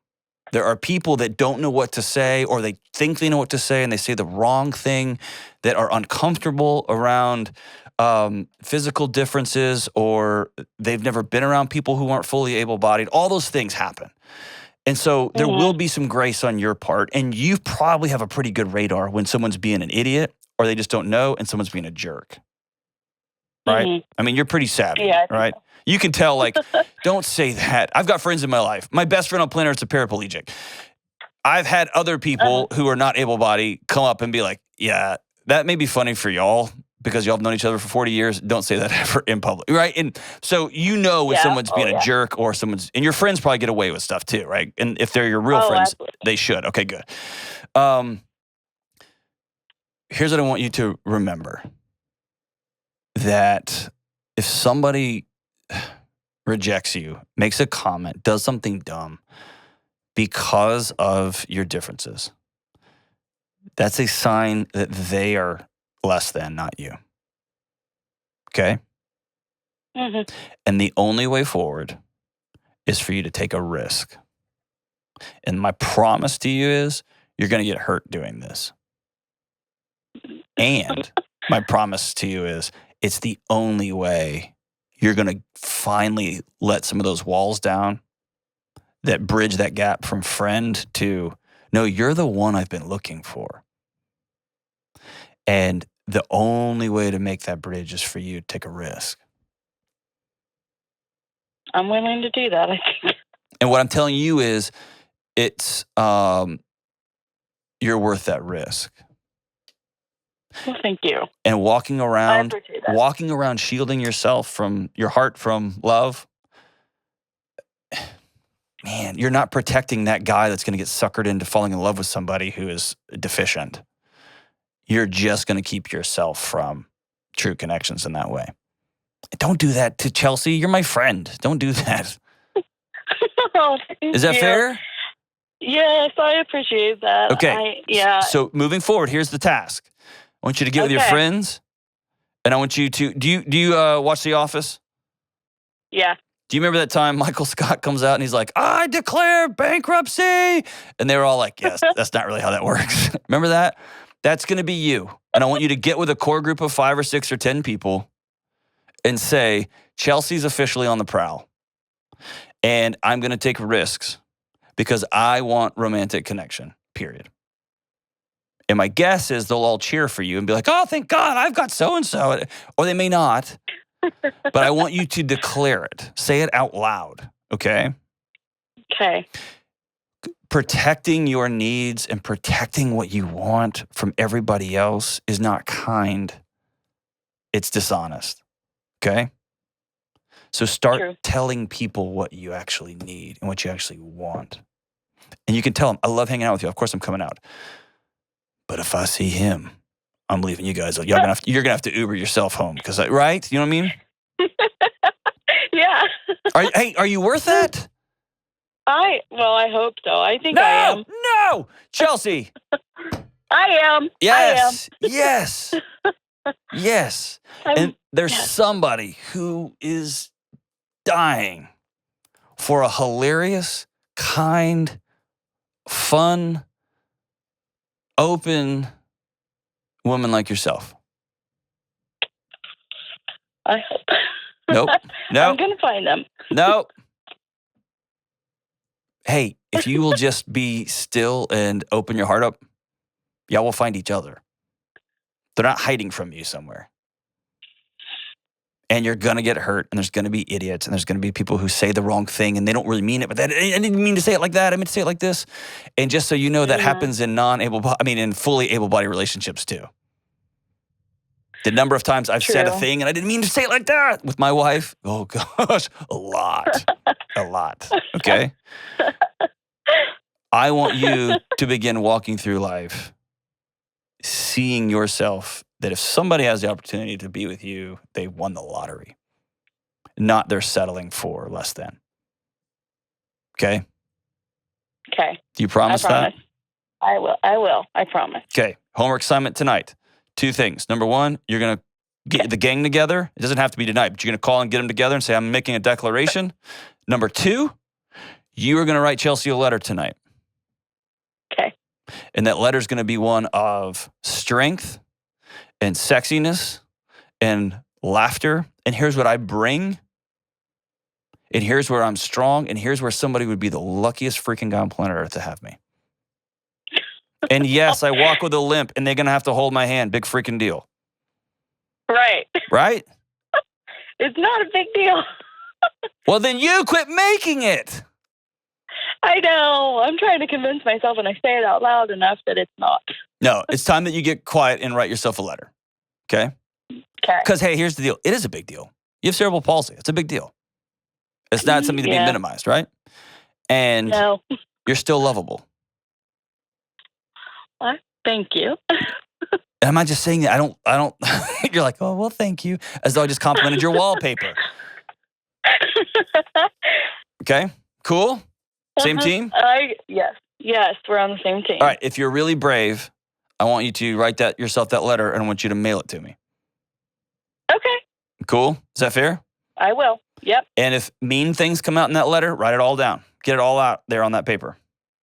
There are people that don't know what to say or they think they know what to say and they say the wrong thing, that are uncomfortable around physical differences, or they've never been around people who aren't fully able-bodied. All those things happen. And so there will be some grace on your part, and you probably have a pretty good radar when someone's being an idiot or they just don't know and someone's being a jerk. Right? Mm-hmm. I mean, you're pretty savvy, right? So. You can tell, don't say that. I've got friends in my life. My best friend on planet Earth is a paraplegic. I've had other people who are not able-bodied come up and be like, yeah, that may be funny for y'all because y'all have known each other for 40 years. Don't say that ever in public, right? And so when someone's being a jerk or and your friends probably get away with stuff too, right? And if they're your real friends, absolutely. They should. Okay, good. Here's what I want you to remember. That if somebody rejects you, makes a comment, does something dumb because of your differences, that's a sign that they are less than, not you. Okay? Mm-hmm. And the only way forward is for you to take a risk. And my promise to you is you're going to get hurt doing this. And my promise to you is it's the only way you're going to finally let some of those walls down that bridge that gap from friend to, no, you're the one I've been looking for. And the only way to make that bridge is for you to take a risk. I'm willing to do that, I think. And what I'm telling you is it's, you're worth that risk. Well, thank you. And walking I around appreciate that. shielding yourself from your heart from love, man, you're not protecting that guy that's going to get suckered into falling in love with somebody who is deficient. You're just going to keep yourself from true connections in that way. Don't do that to Chelsea. You're my friend. Don't do that. Oh, thank Is that you. fair? Yes, I appreciate that. Okay. Yeah. So moving forward, here's the task. I want you to get with your Okay. friends, and I want you to do you watch The Office? Yeah. Do you remember that time Michael Scott comes out and he's like, I declare bankruptcy? And they were all like, yes, that's not really how that works. Remember that? That's going to be you. And I want you to get with a core group of 5 or 6 or 10 people and say, Chelsea's officially on the prowl. And I'm going to take risks because I want romantic connection, period. And my guess is they'll all cheer for you and be like, oh, thank God, I've got so-and-so. Or they may not. But I want you to declare it. Say it out loud, okay? Okay. Protecting your needs and protecting what you want from everybody else is not kind. It's dishonest, okay? So start True. telling people what you actually need and what you actually want. And you can tell them, I love hanging out with you. Of course I'm coming out. But if I see him, I'm leaving you guys. You're gonna have to Uber yourself home because, right? You know what I mean? Yeah. Are you worth that? I hope so. I think I am. No, Chelsea. I am. Yes, yes, yes. And there's yes. somebody who is dying for a hilarious, kind, fun, open woman like yourself. I hope. Nope. I'm going to find them. Nope. Hey, if you will just be still and open your heart up, y'all will find each other. They're not hiding from you somewhere. And you're going to get hurt, and there's going to be idiots, and there's going to be people who say the wrong thing, and they don't really mean it, but I didn't mean to say it like that. I meant to say it like this. And just so you know, that happens in in fully able-bodied relationships too. The number of times I've said a thing, and I didn't mean to say it like that with my wife, oh gosh, a lot, okay? I want you to begin walking through life, seeing yourself that if somebody has the opportunity to be with you, they won the lottery, not they're settling for less than. Okay? Okay. Do you promise that? I will. I promise. Okay. Homework assignment tonight. 2 things. Number 1, you're going to get the gang together. It doesn't have to be tonight, but you're going to call and get them together and say, I'm making a declaration. Number 2, you are going to write Chelsea a letter tonight. Okay. And that letter is going to be one of strength and sexiness and laughter. And here's what I bring. And here's where I'm strong. And here's where somebody would be the luckiest freaking guy on planet Earth to have me. And yes, I walk with a limp, and they're going to have to hold my hand. Big freaking deal. Right. Right? It's not a big deal. Well, then you quit making it. I know. I'm trying to convince myself, and I say it out loud enough that it's not. No, it's time that you get quiet and write yourself a letter. Okay? Okay. Because, hey, here's the deal. It is a big deal. You have cerebral palsy. It's a big deal. It's not something to be minimized, right? And no. You're still lovable. Well, thank you. And I'm not just saying that. I don't, you're like, oh, well, thank you. As though I just complimented your wallpaper. Okay, cool. Same team? Yes, we're on the same team. All right, if you're really brave, I want you to write yourself that letter, and I want you to mail it to me. Okay. Cool? Is that fair? I will. Yep. And if mean things come out in that letter, write it all down. Get it all out there on that paper.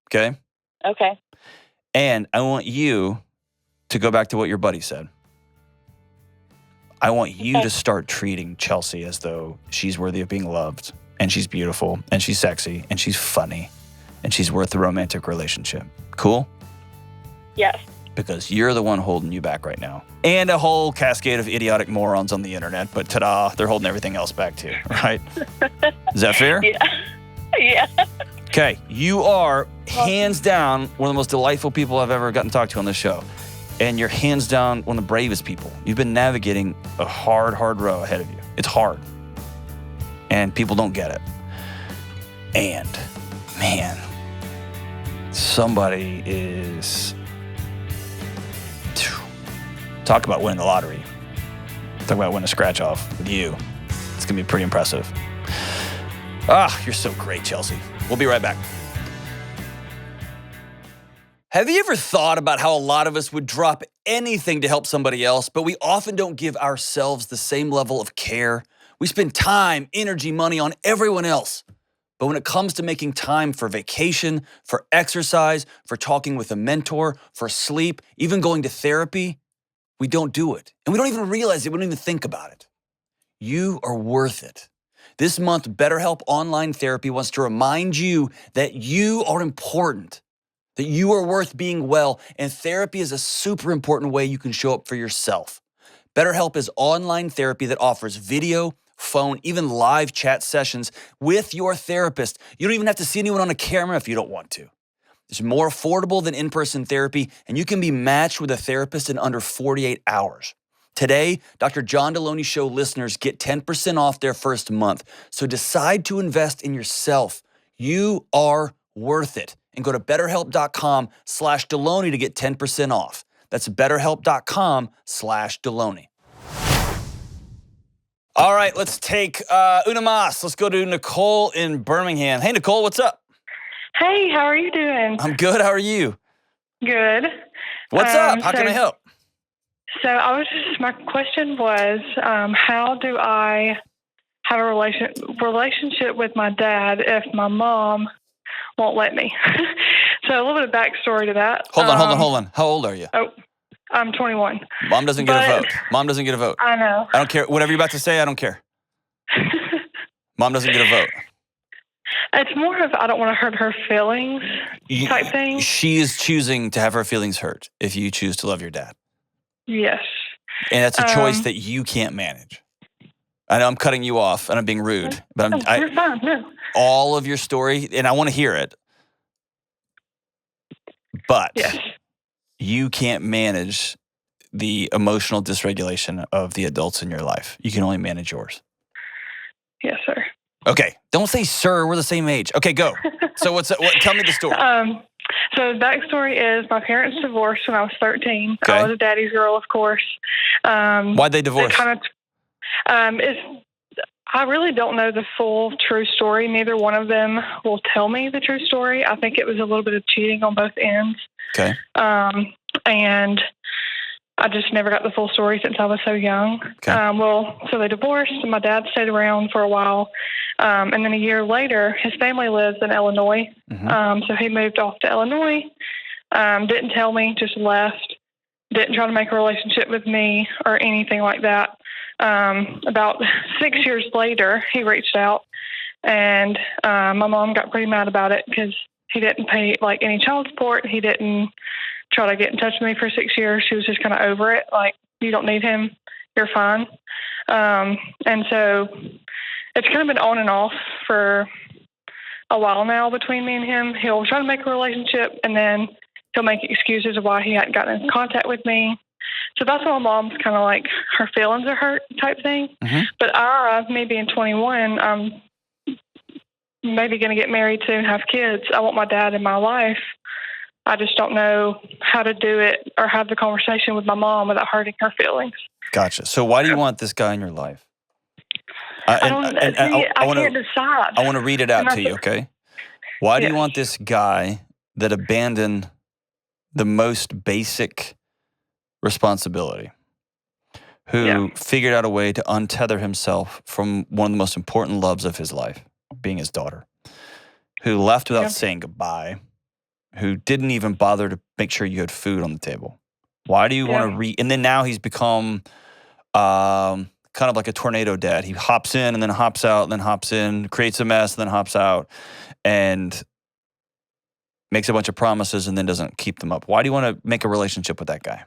Okay? Okay. And I want you to go back to what your buddy said. I want you to start treating Chelsea as though she's worthy of being loved, and she's beautiful, and she's sexy, and she's funny, and she's worth a romantic relationship. Cool? Yes. Because you're the one holding you back right now. And a whole cascade of idiotic morons on the internet, but ta-da, they're holding everything else back too, right? Is that fair? Yeah. Yeah. Okay, you are hands down one of the most delightful people I've ever gotten to talk to on this show. And you're hands down one of the bravest people. You've been navigating a hard row ahead of you. It's hard. And people don't get it. And, man, somebody is... Talk about winning the lottery. Talk about winning a scratch off with you. It's going to be pretty impressive. You're so great, Chelsea. We'll be right back. Have you ever thought about how a lot of us would drop anything to help somebody else, but we often don't give ourselves the same level of care? We spend time, energy, money on everyone else. But when it comes to making time for vacation, for exercise, for talking with a mentor, for sleep, even going to therapy, we don't do it. And we don't even realize it. We don't even think about it. You are worth it. This month, BetterHelp Online Therapy wants to remind you that you are important, that you are worth being well, and therapy is a super important way you can show up for yourself. BetterHelp is online therapy that offers video, phone, even live chat sessions with your therapist. You don't even have to see anyone on a camera if you don't want to. It's more affordable than in-person therapy, and you can be matched with a therapist in under 48 hours. Today, Dr. John Delony Show listeners get 10% off their first month. So decide to invest in yourself. You are worth it. And go to betterhelp.com/Delony to get 10% off. That's betterhelp.com/Delony. All right, let's take una más. Let's go to Nicole in Birmingham. Hey, Nicole, what's up? Hey, how are you doing? I'm good. How are you? Good. What's up? How can I help? So my question was, how do I have a relationship with my dad if my mom won't let me? So a little bit of backstory to that. Hold on. How old are you? Oh, I'm 21. Mom doesn't get a vote. Mom doesn't get a vote. I know. I don't care. Whatever you're about to say, I don't care. Mom doesn't get a vote. It's more of I don't want to hurt her feelings type thing. She is choosing to have her feelings hurt if you choose to love your dad. Yes. And that's a choice that you can't manage. I know I'm cutting you off and I'm being rude, but you're fine. No. All of your story, and I want to hear it, but yes. You can't manage the emotional dysregulation of the adults in your life. You can only manage yours. Yes, sir. Okay. Don't say sir. We're the same age. Okay, go. So tell me the story. So the backstory is my parents divorced when I was 13. Okay. I was a daddy's girl, of course. Why'd they divorce? I really don't know the full true story. Neither one of them will tell me the true story. I think it was a little bit of cheating on both ends. Okay. And I just never got the full story since I was so young. Okay. So they divorced, and my dad stayed around for a while. And then a year later, his family lives in Illinois. Mm-hmm. So he moved off to Illinois, didn't tell me, just left, didn't try to make a relationship with me or anything like that. About 6 years later, he reached out, and my mom got pretty mad about it because he didn't pay any child support. He didn't try to get in touch with me for 6 years. She was just kind of over it. Like, you don't need him. You're fine. And so it's kind of been on and off for a while now between me and him. He'll try to make a relationship, and then he'll make excuses of why he hadn't gotten in contact with me. So that's why my mom's kind of like her feelings are hurt type thing. Mm-hmm. But me being 21, I'm maybe going to get married soon, have kids. I want my dad in my life. I just don't know how to do it or have the conversation with my mom without hurting her feelings. Gotcha. So why do you want this guy in your life? I can't decide. I want to read it out to you, okay? Why do you want this guy that abandoned the most basic responsibility, who figured out a way to untether himself from one of the most important loves of his life, being his daughter, who left without saying goodbye, who didn't even bother to make sure you had food on the table? Why do you want to and then now he's become kind of like a tornado dad. He hops in and then hops out and then hops in, creates a mess and then hops out, and makes a bunch of promises and then doesn't keep them up. Why do you want to make a relationship with that guy?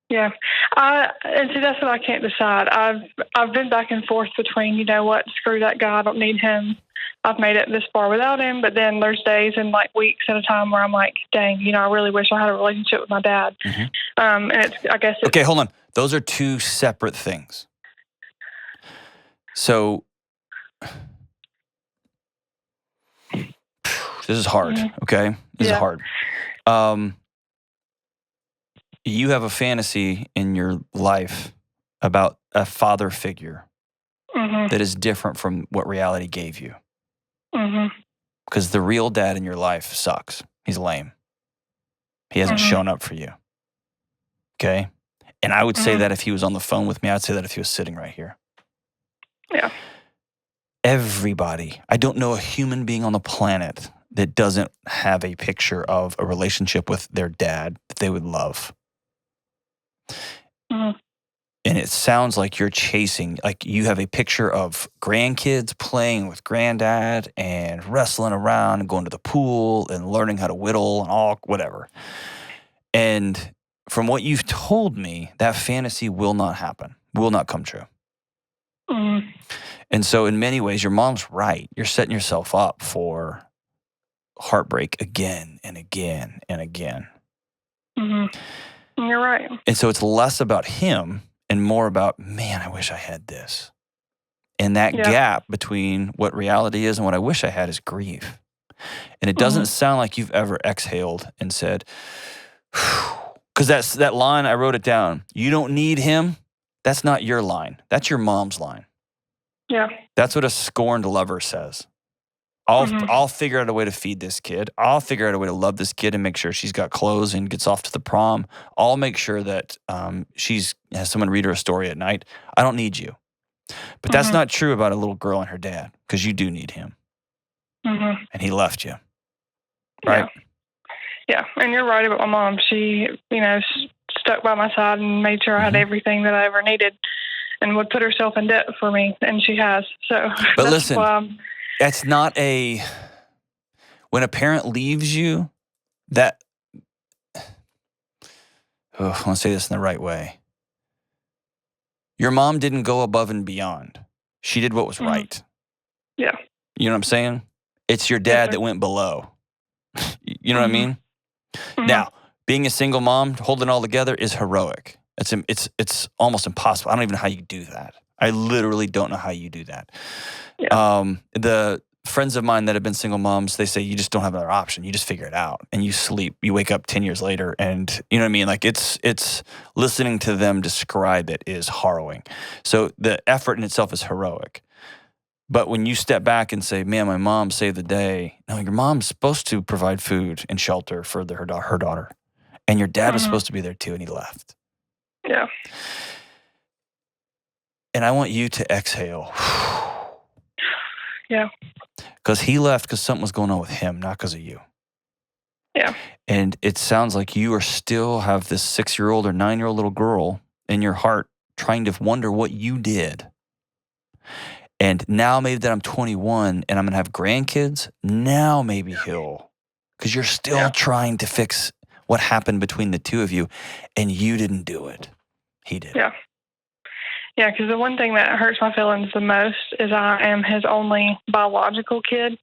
Yeah. And see, that's what I can't decide. I've been back and forth between, you know what, screw that guy, I don't need him. I've made it this far without him. But then there's days and like weeks at a time where I'm like, dang, you know, I really wish I had a relationship with my dad. And okay, hold on. Those are two separate things. So this is hard, okay? This is hard. You have a fantasy in your life about a father figure that is different from what reality gave you. Because the real dad in your life sucks. He's lame. He hasn't shown up for you. Okay? And I would say that if he was on the phone with me. I'd say that if he was sitting right here. Yeah. Everybody, I don't know a human being on the planet that doesn't have a picture of a relationship with their dad that they would love. And it sounds like you're chasing, like you have a picture of grandkids playing with granddad and wrestling around and going to the pool and learning how to whittle and all whatever. And from what you've told me, that fantasy will not happen, will not come true. And so in many ways, your mom's right. You're setting yourself up for heartbreak again and again and again. You're right. And so it's less about him and more about, man, I wish I had this. And that gap between what reality is and what I wish I had is grief. And it doesn't sound like you've ever exhaled and said, because that's that line, I wrote it down. You don't need him. That's not your line. That's your mom's line. Yeah. That's what a scorned lover says. I'll figure out a way to feed this kid. I'll figure out a way to love this kid and make sure she's got clothes and gets off to the prom. I'll make sure that she's has someone read her a story at night. I don't need you. But that's not true about a little girl and her dad, because you do need him. And he left you. Right? Yeah. And you're right about my mom. She, you know, stuck by my side and made sure I had everything that I ever needed and would put herself in debt for me. And she has. So, but listen, that's not when a parent leaves you, I want to say this in the right way. Your mom didn't go above and beyond. She did what was right. Yeah. You know what I'm saying? It's your dad that went below. You know what I mean? Now, being a single mom, holding it all together is heroic. It's almost impossible. I don't even know how you do that. I literally don't know how you do that. Yeah. The friends of mine that have been single moms, they say you just don't have another option. You just figure it out and you sleep. You wake up 10 years later and you know what I mean? Like it's listening to them describe it is harrowing. So the effort in itself is heroic. But when you step back and say, man, my mom saved the day. No, your mom's supposed to provide food and shelter for her daughter. And your dad was supposed to be there too and he left. Yeah. And I want you to exhale. Yeah. Because he left because something was going on with him, not because of you. Yeah. And it sounds like you are still have this 6-year-old or 9-year-old little girl in your heart trying to wonder what you did. And now maybe that I'm 21 and I'm going to have grandkids, now maybe because you're still trying to fix what happened between the two of you and you didn't do it. He did. Yeah. Yeah, because the one thing that hurts my feelings the most is I am his only biological kid.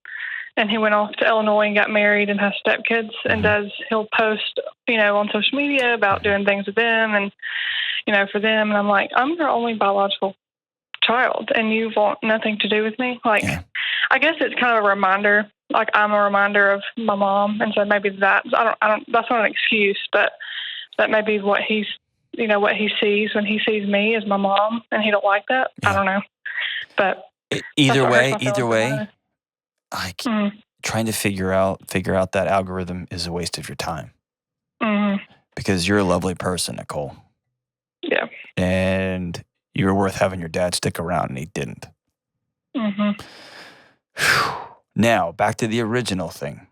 And he went off to Illinois and got married and has stepkids and he'll post, you know, on social media about doing things with them and, you know, for them. And I'm like, I'm your only biological child and you want nothing to do with me. Like, I guess it's kind of a reminder, like I'm a reminder of my mom. And so maybe that's not an excuse, but that may be what he's, you know, what he sees when he sees me as my mom and he don't like that. I don't know. But Either what way, hurts my feelings like Mm-hmm. trying to figure out that algorithm is a waste of your time Mm-hmm. because you're a lovely person, Nicole, Yeah. and you're worth having your dad stick around, and he didn't. Mm-hmm. Now, back to the original thing.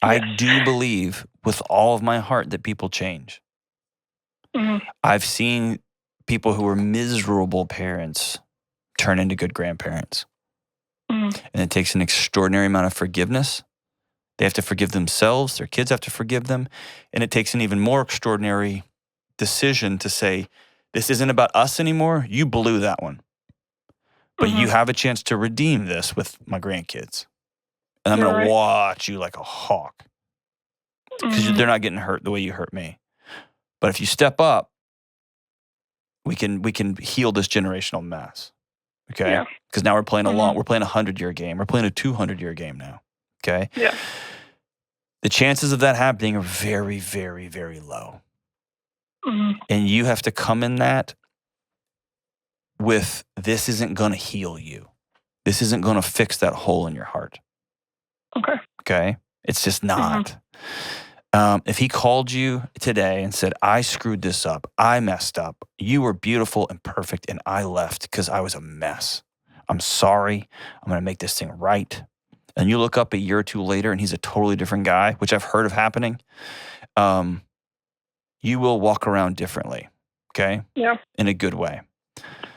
I Yes. do believe with all of my heart that people change. Mm-hmm. I've seen people who were miserable parents turn into good grandparents. Mm-hmm. And it takes an extraordinary amount of forgiveness. They have to forgive themselves. Their kids have to forgive them. And it takes an even more extraordinary decision to say, this isn't about us anymore. You blew that one. But you have a chance to redeem this with my grandkids. And I'm You're going right. to watch you like a hawk because they're not getting hurt the way you hurt me. But if you step up, we can heal this generational mess. Okay? Yeah. Because now we're playing we're playing a 100-year game. We're playing a 200-year game now. Okay? Yeah. The chances of that happening are very, very, very low. Mm-hmm. And you have to come in that with, this isn't going to heal you. This isn't going to fix that hole in your heart. Okay. Okay? It's just not. If he called you today and said, I screwed this up, I messed up, you were beautiful and perfect, and I left because I was a mess. I'm sorry. I'm going to make this thing right. And you look up a year or two later and he's a totally different guy, which I've heard of happening, you will walk around differently, okay? Yeah. In a good way.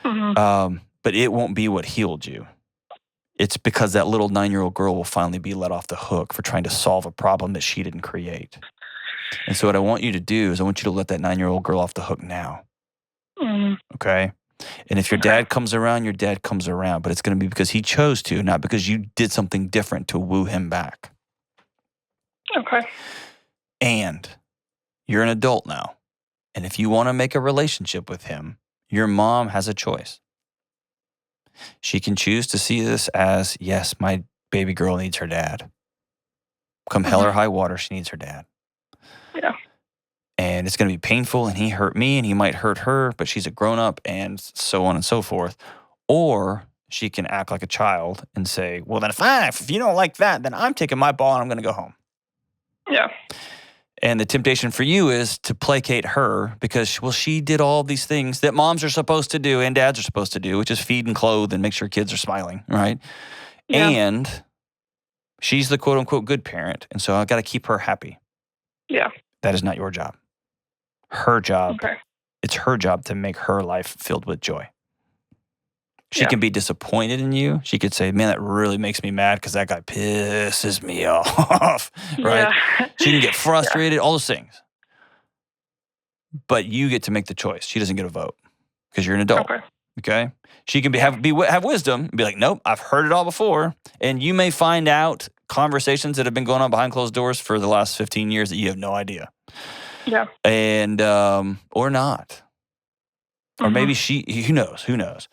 Mm-hmm. But it won't be what healed you. It's because that little 9-year-old girl will finally be let off the hook for trying to solve a problem that she didn't create. And so what I want you to do is I want you to let that 9-year-old girl off the hook now, okay? And if your dad comes around, your dad comes around, but it's going to be because he chose to, not because you did something different to woo him back. Okay. And you're an adult now. And if you want to make a relationship with him, your mom has a choice. She can choose to see this as, yes, my baby girl needs her dad. Come hell or high water, she needs her dad. Yeah. And it's going to be painful, and he hurt me, and he might hurt her, but she's a grown-up, and so on and so forth. Or she can act like a child and say, well, then if you don't like that, then I'm taking my ball and I'm going to go home. Yeah. And the temptation for you is to placate her because, well, she did all these things that moms are supposed to do and dads are supposed to do, which is feed and clothe and make sure kids are smiling, right? Yeah. And she's the quote-unquote good parent, and so I've got to keep her happy. Yeah. That is not your job. Her job. Okay. It's her job to make her life filled with joy. She Yeah. can be disappointed in you. She could say, man, that really makes me mad because that guy pisses me off, right? Yeah. She can get frustrated, all those things. But you get to make the choice. She doesn't get a vote because you're an adult. Okay? She can have wisdom and be like, nope, I've heard it all before. And you may find out conversations that have been going on behind closed doors for the last 15 years that you have no idea. Yeah. And, or not. Or maybe who knows?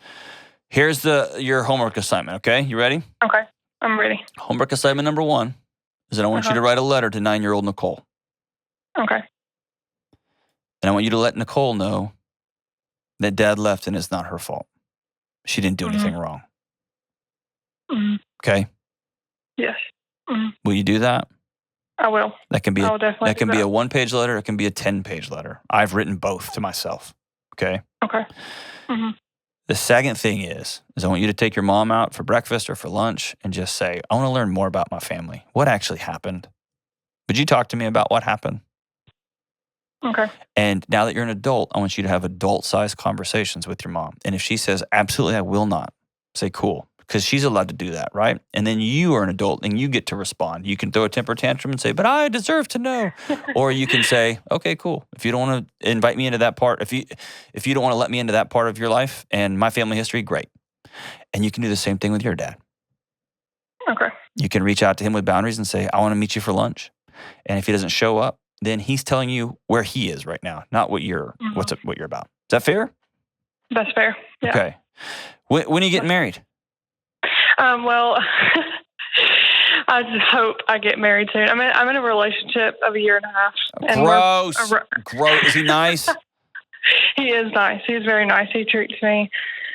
Here's your homework assignment, okay? You ready? Okay. I'm ready. Homework assignment number 1 is that I want you to write a letter to 9-year-old Nicole. Okay. And I want you to let Nicole know that dad left and it's not her fault. She didn't do anything wrong. Okay? Yes. Will you do that? I will. That can be I will definitely do be a that. 1-page letter. It can be a 10-page letter. I've written both to myself. Okay? Okay. The second thing is I want you to take your mom out for breakfast or for lunch and just say, I want to learn more about my family. What actually happened? Would you talk to me about what happened? Okay. And now that you're an adult, I want you to have adult-sized conversations with your mom. And if she says, absolutely, I will not, say, cool, because she's allowed to do that, right? And then you are an adult and you get to respond. You can throw a temper tantrum and say, but I deserve to know. Or you can say, okay, cool. If you don't want to invite me into that part, if you don't want to let me into that part of your life and my family history, great. And you can do the same thing with your dad. Okay. You can reach out to him with boundaries and say, I want to meet you for lunch. And if he doesn't show up, then he's telling you where he is right now, not what you're what you're about. Is that fair? That's fair. Yeah. Okay. When are you getting married? Well, I just hope I get married soon. I'm in a relationship of a year and a half. And Gross. Is he nice? He is nice. He's very nice. He treats me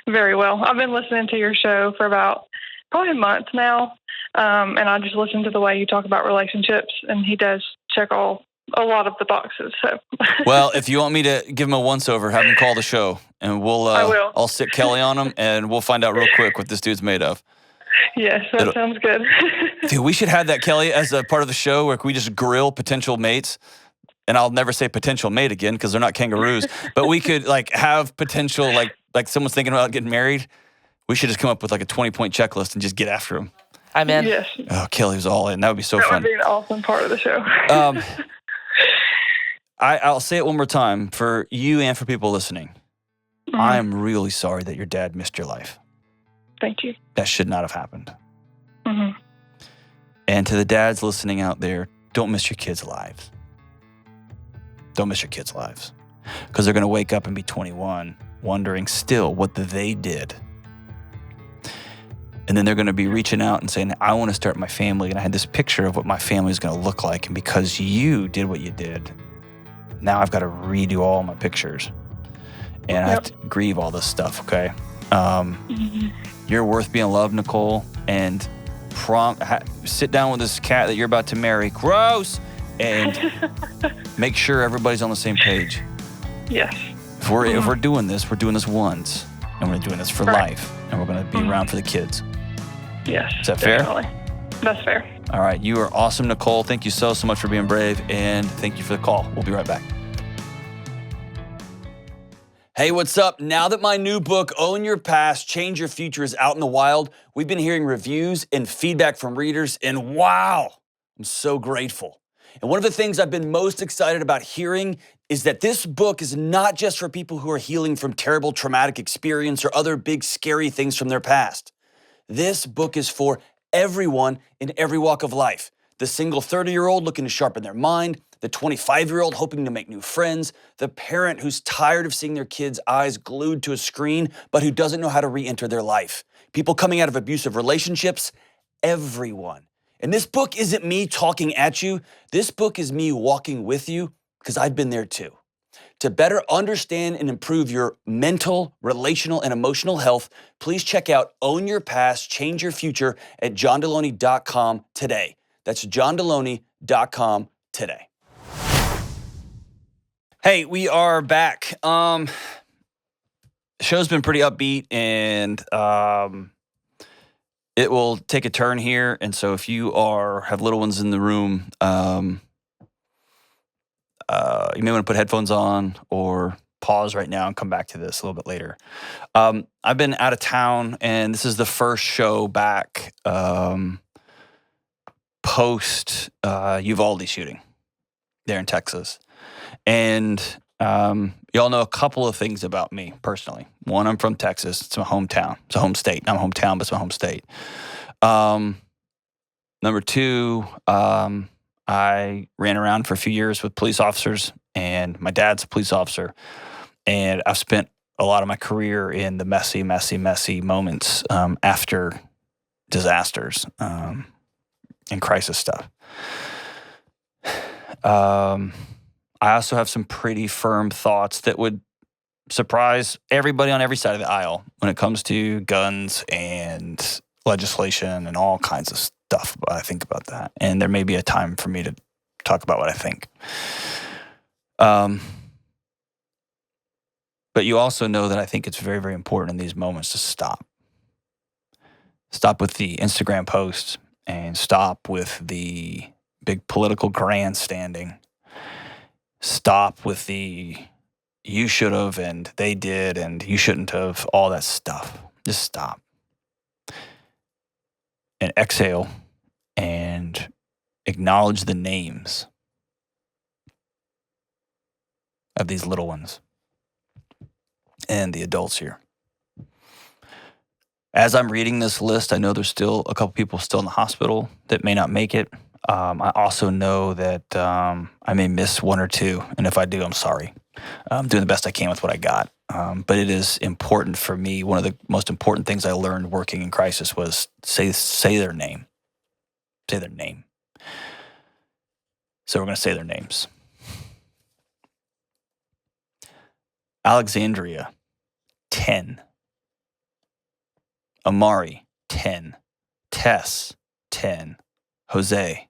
very well. I've been listening to your show for about probably a month now, and I just listen to the way you talk about relationships, and he does check a lot of the boxes. So, Well, if you want me to give him a once-over, have him call the show, and we'll. I will. I'll sit Kelly on him, and we'll find out real quick what this dude's made of. Yes, that sounds good. Dude, we should have that, Kelly, as a part of the show where we just grill potential mates. And I'll never say potential mate again because they're not kangaroos. But we could have potential, like someone's thinking about getting married. We should just come up with a 20-point checklist and just get after them. I'm in. Yes. Oh, Kelly was all in. That would be so That fun. would be an awesome part of the show. I'll say it one more time for you and for people listening. Mhm. I'm really sorry that your dad missed your life. Thank you. That should not have happened. Mm-hmm. And to the dads listening out there, don't miss your kids' lives. Don't miss your kids' lives. Because they're going to wake up and be 21, wondering still what they did. And then they're going to be reaching out and saying, I want to start my family. And I had this picture of what my family is going to look like. And because you did what you did, now I've got to redo all my pictures. And I have to grieve all this stuff, okay? You're worth being loved, Nicole. And sit down with this cat that you're about to marry. Gross! And make sure everybody's on the same page. Yes. If we're doing this once. And we're doing this for life. And we're going to be around for the kids. Yes. Is that fair? Definitely. That's fair. All right. You are awesome, Nicole. Thank you so much for being brave. And thank you for the call. We'll be right back. Hey, what's up? Now that my new book, Own Your Past, Change Your Future, is out in the wild, we've been hearing reviews and feedback from readers. And wow, I'm so grateful. And one of the things I've been most excited about hearing is that this book is not just for people who are healing from terrible traumatic experience or other big scary things from their past. This book is for everyone in every walk of life. The single 30-year-old looking to sharpen their mind, the 25-year-old hoping to make new friends, the parent who's tired of seeing their kids' eyes glued to a screen but who doesn't know how to re-enter their life, people coming out of abusive relationships, everyone. And this book isn't me talking at you. This book is me walking with you because I've been there too. To better understand and improve your mental, relational, and emotional health, please check out Own Your Past, Change Your Future at johndelony.com today. That's johndelony.com today. Hey, we are back. The show's been pretty upbeat and it will take a turn here, and so if you have little ones in the room, you may want to put headphones on or pause right now and come back to this a little bit later. I've been out of town, and this is the first show back post Uvalde shooting there in Texas. And y'all know a couple of things about me personally. One, I'm from Texas. It's my hometown. It's a home state. I'm a hometown, but it's my home state. Number two, I ran around for a few years with police officers, and my dad's a police officer. And I've spent a lot of my career in the messy moments after disasters and crisis stuff. I also have some pretty firm thoughts that would surprise everybody on every side of the aisle when it comes to guns and legislation and all kinds of stuff. I think about that. And there may be a time for me to talk about what I think. But you also know that I think it's very, very important in these moments to stop. Stop with the Instagram posts and stop with the big political grandstanding. Stop with the you should have and they did and you shouldn't have, all that stuff. Just stop. And exhale and acknowledge the names of these little ones and the adults here. As I'm reading this list, I know there's still a couple people still in the hospital that may not make it. I also know that I may miss one or two, and if I do, I'm sorry. I'm doing the best I can with what I got. But it is important for me. One of the most important things I learned working in crisis was say their name. Say their name. So we're going to say their names. Alexandria, 10. Amari, 10. Tess, 10. Jose,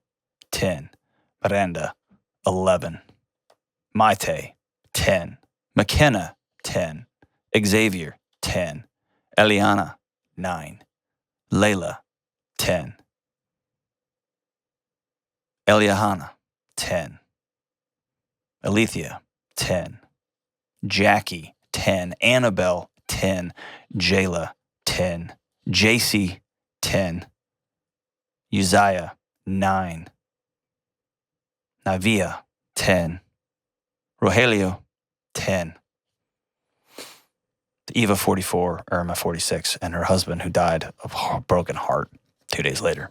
10. Miranda, 11. Maite, 10. McKenna, 10. Xavier, 10. Eliana, 9. Layla, 10. Eliahana, 10. Alethea, 10. Jackie, 10. Annabelle, 10. Jayla, 10. JC, 10. Uzziah, 9. Navia, 10. Rogelio, 10. Eva, 44, Irma, 46, and her husband, who died of a broken heart 2 days later.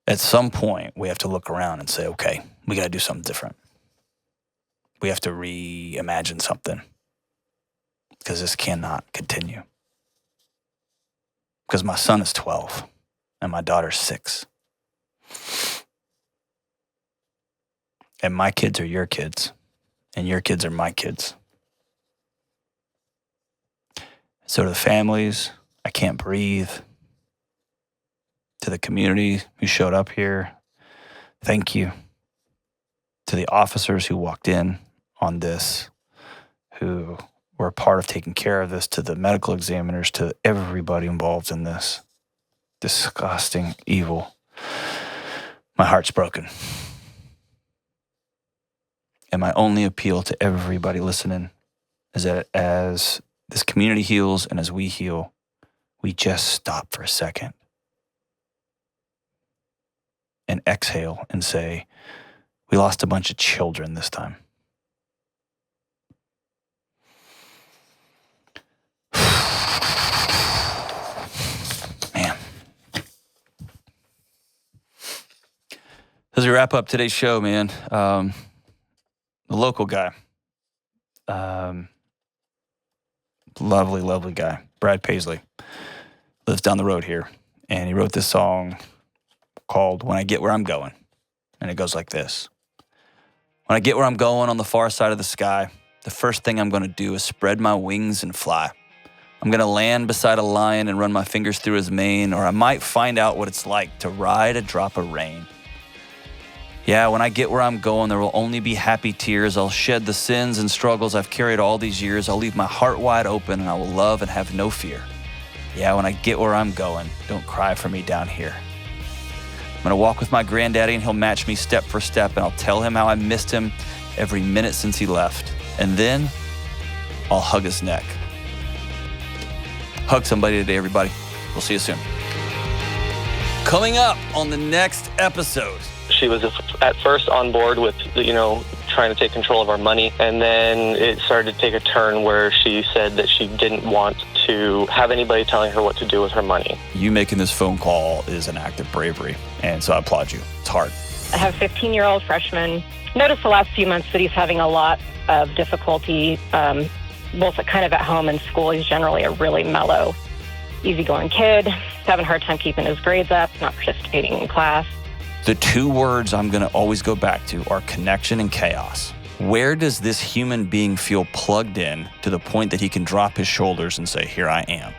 At some point, we have to look around and say, okay, we got to do something different. We have to reimagine something, because this cannot continue. Because my son is 12 and my daughter's 6. And my kids are your kids, and your kids are my kids. So to the families, I can't breathe. To the community who showed up here, thank you. To the officers who walked in on this, who were a part of taking care of this, to the medical examiners, to everybody involved in this disgusting evil. My heart's broken. And my only appeal to everybody listening is that as this community heals and as we heal, we just stop for a second and exhale and say, we lost a bunch of children this time. Man. As we wrap up today's show, man, the local guy, lovely guy, Brad Paisley, lives down the road here, and he wrote this song called When I Get Where I'm Going, and it goes like this. When I get where I'm going on the far side of the sky, the first thing I'm going to do is spread my wings and fly. I'm going to land beside a lion and run my fingers through his mane, or I might find out what it's like to ride a drop of rain. Yeah, when I get where I'm going, there will only be happy tears. I'll shed the sins and struggles I've carried all these years. I'll leave my heart wide open, and I will love and have no fear. Yeah, when I get where I'm going, don't cry for me down here. I'm going to walk with my granddaddy, and he'll match me step for step, and I'll tell him how I missed him every minute since he left. And then I'll hug his neck. Hug somebody today, everybody. We'll see you soon. Coming up on the next episode. She was at first on board with, trying to take control of our money. And then it started to take a turn where she said that she didn't want to have anybody telling her what to do with her money. You making this phone call is an act of bravery. And so I applaud you. It's hard. I have a 15-year-old freshman. Noticed the last few months that he's having a lot of difficulty, both kind of at home and school. He's generally a really mellow, easygoing kid. He's having a hard time keeping his grades up, not participating in class. The two words I'm going to always go back to are connection and chaos. Where does this human being feel plugged in to the point that he can drop his shoulders and say, here I am?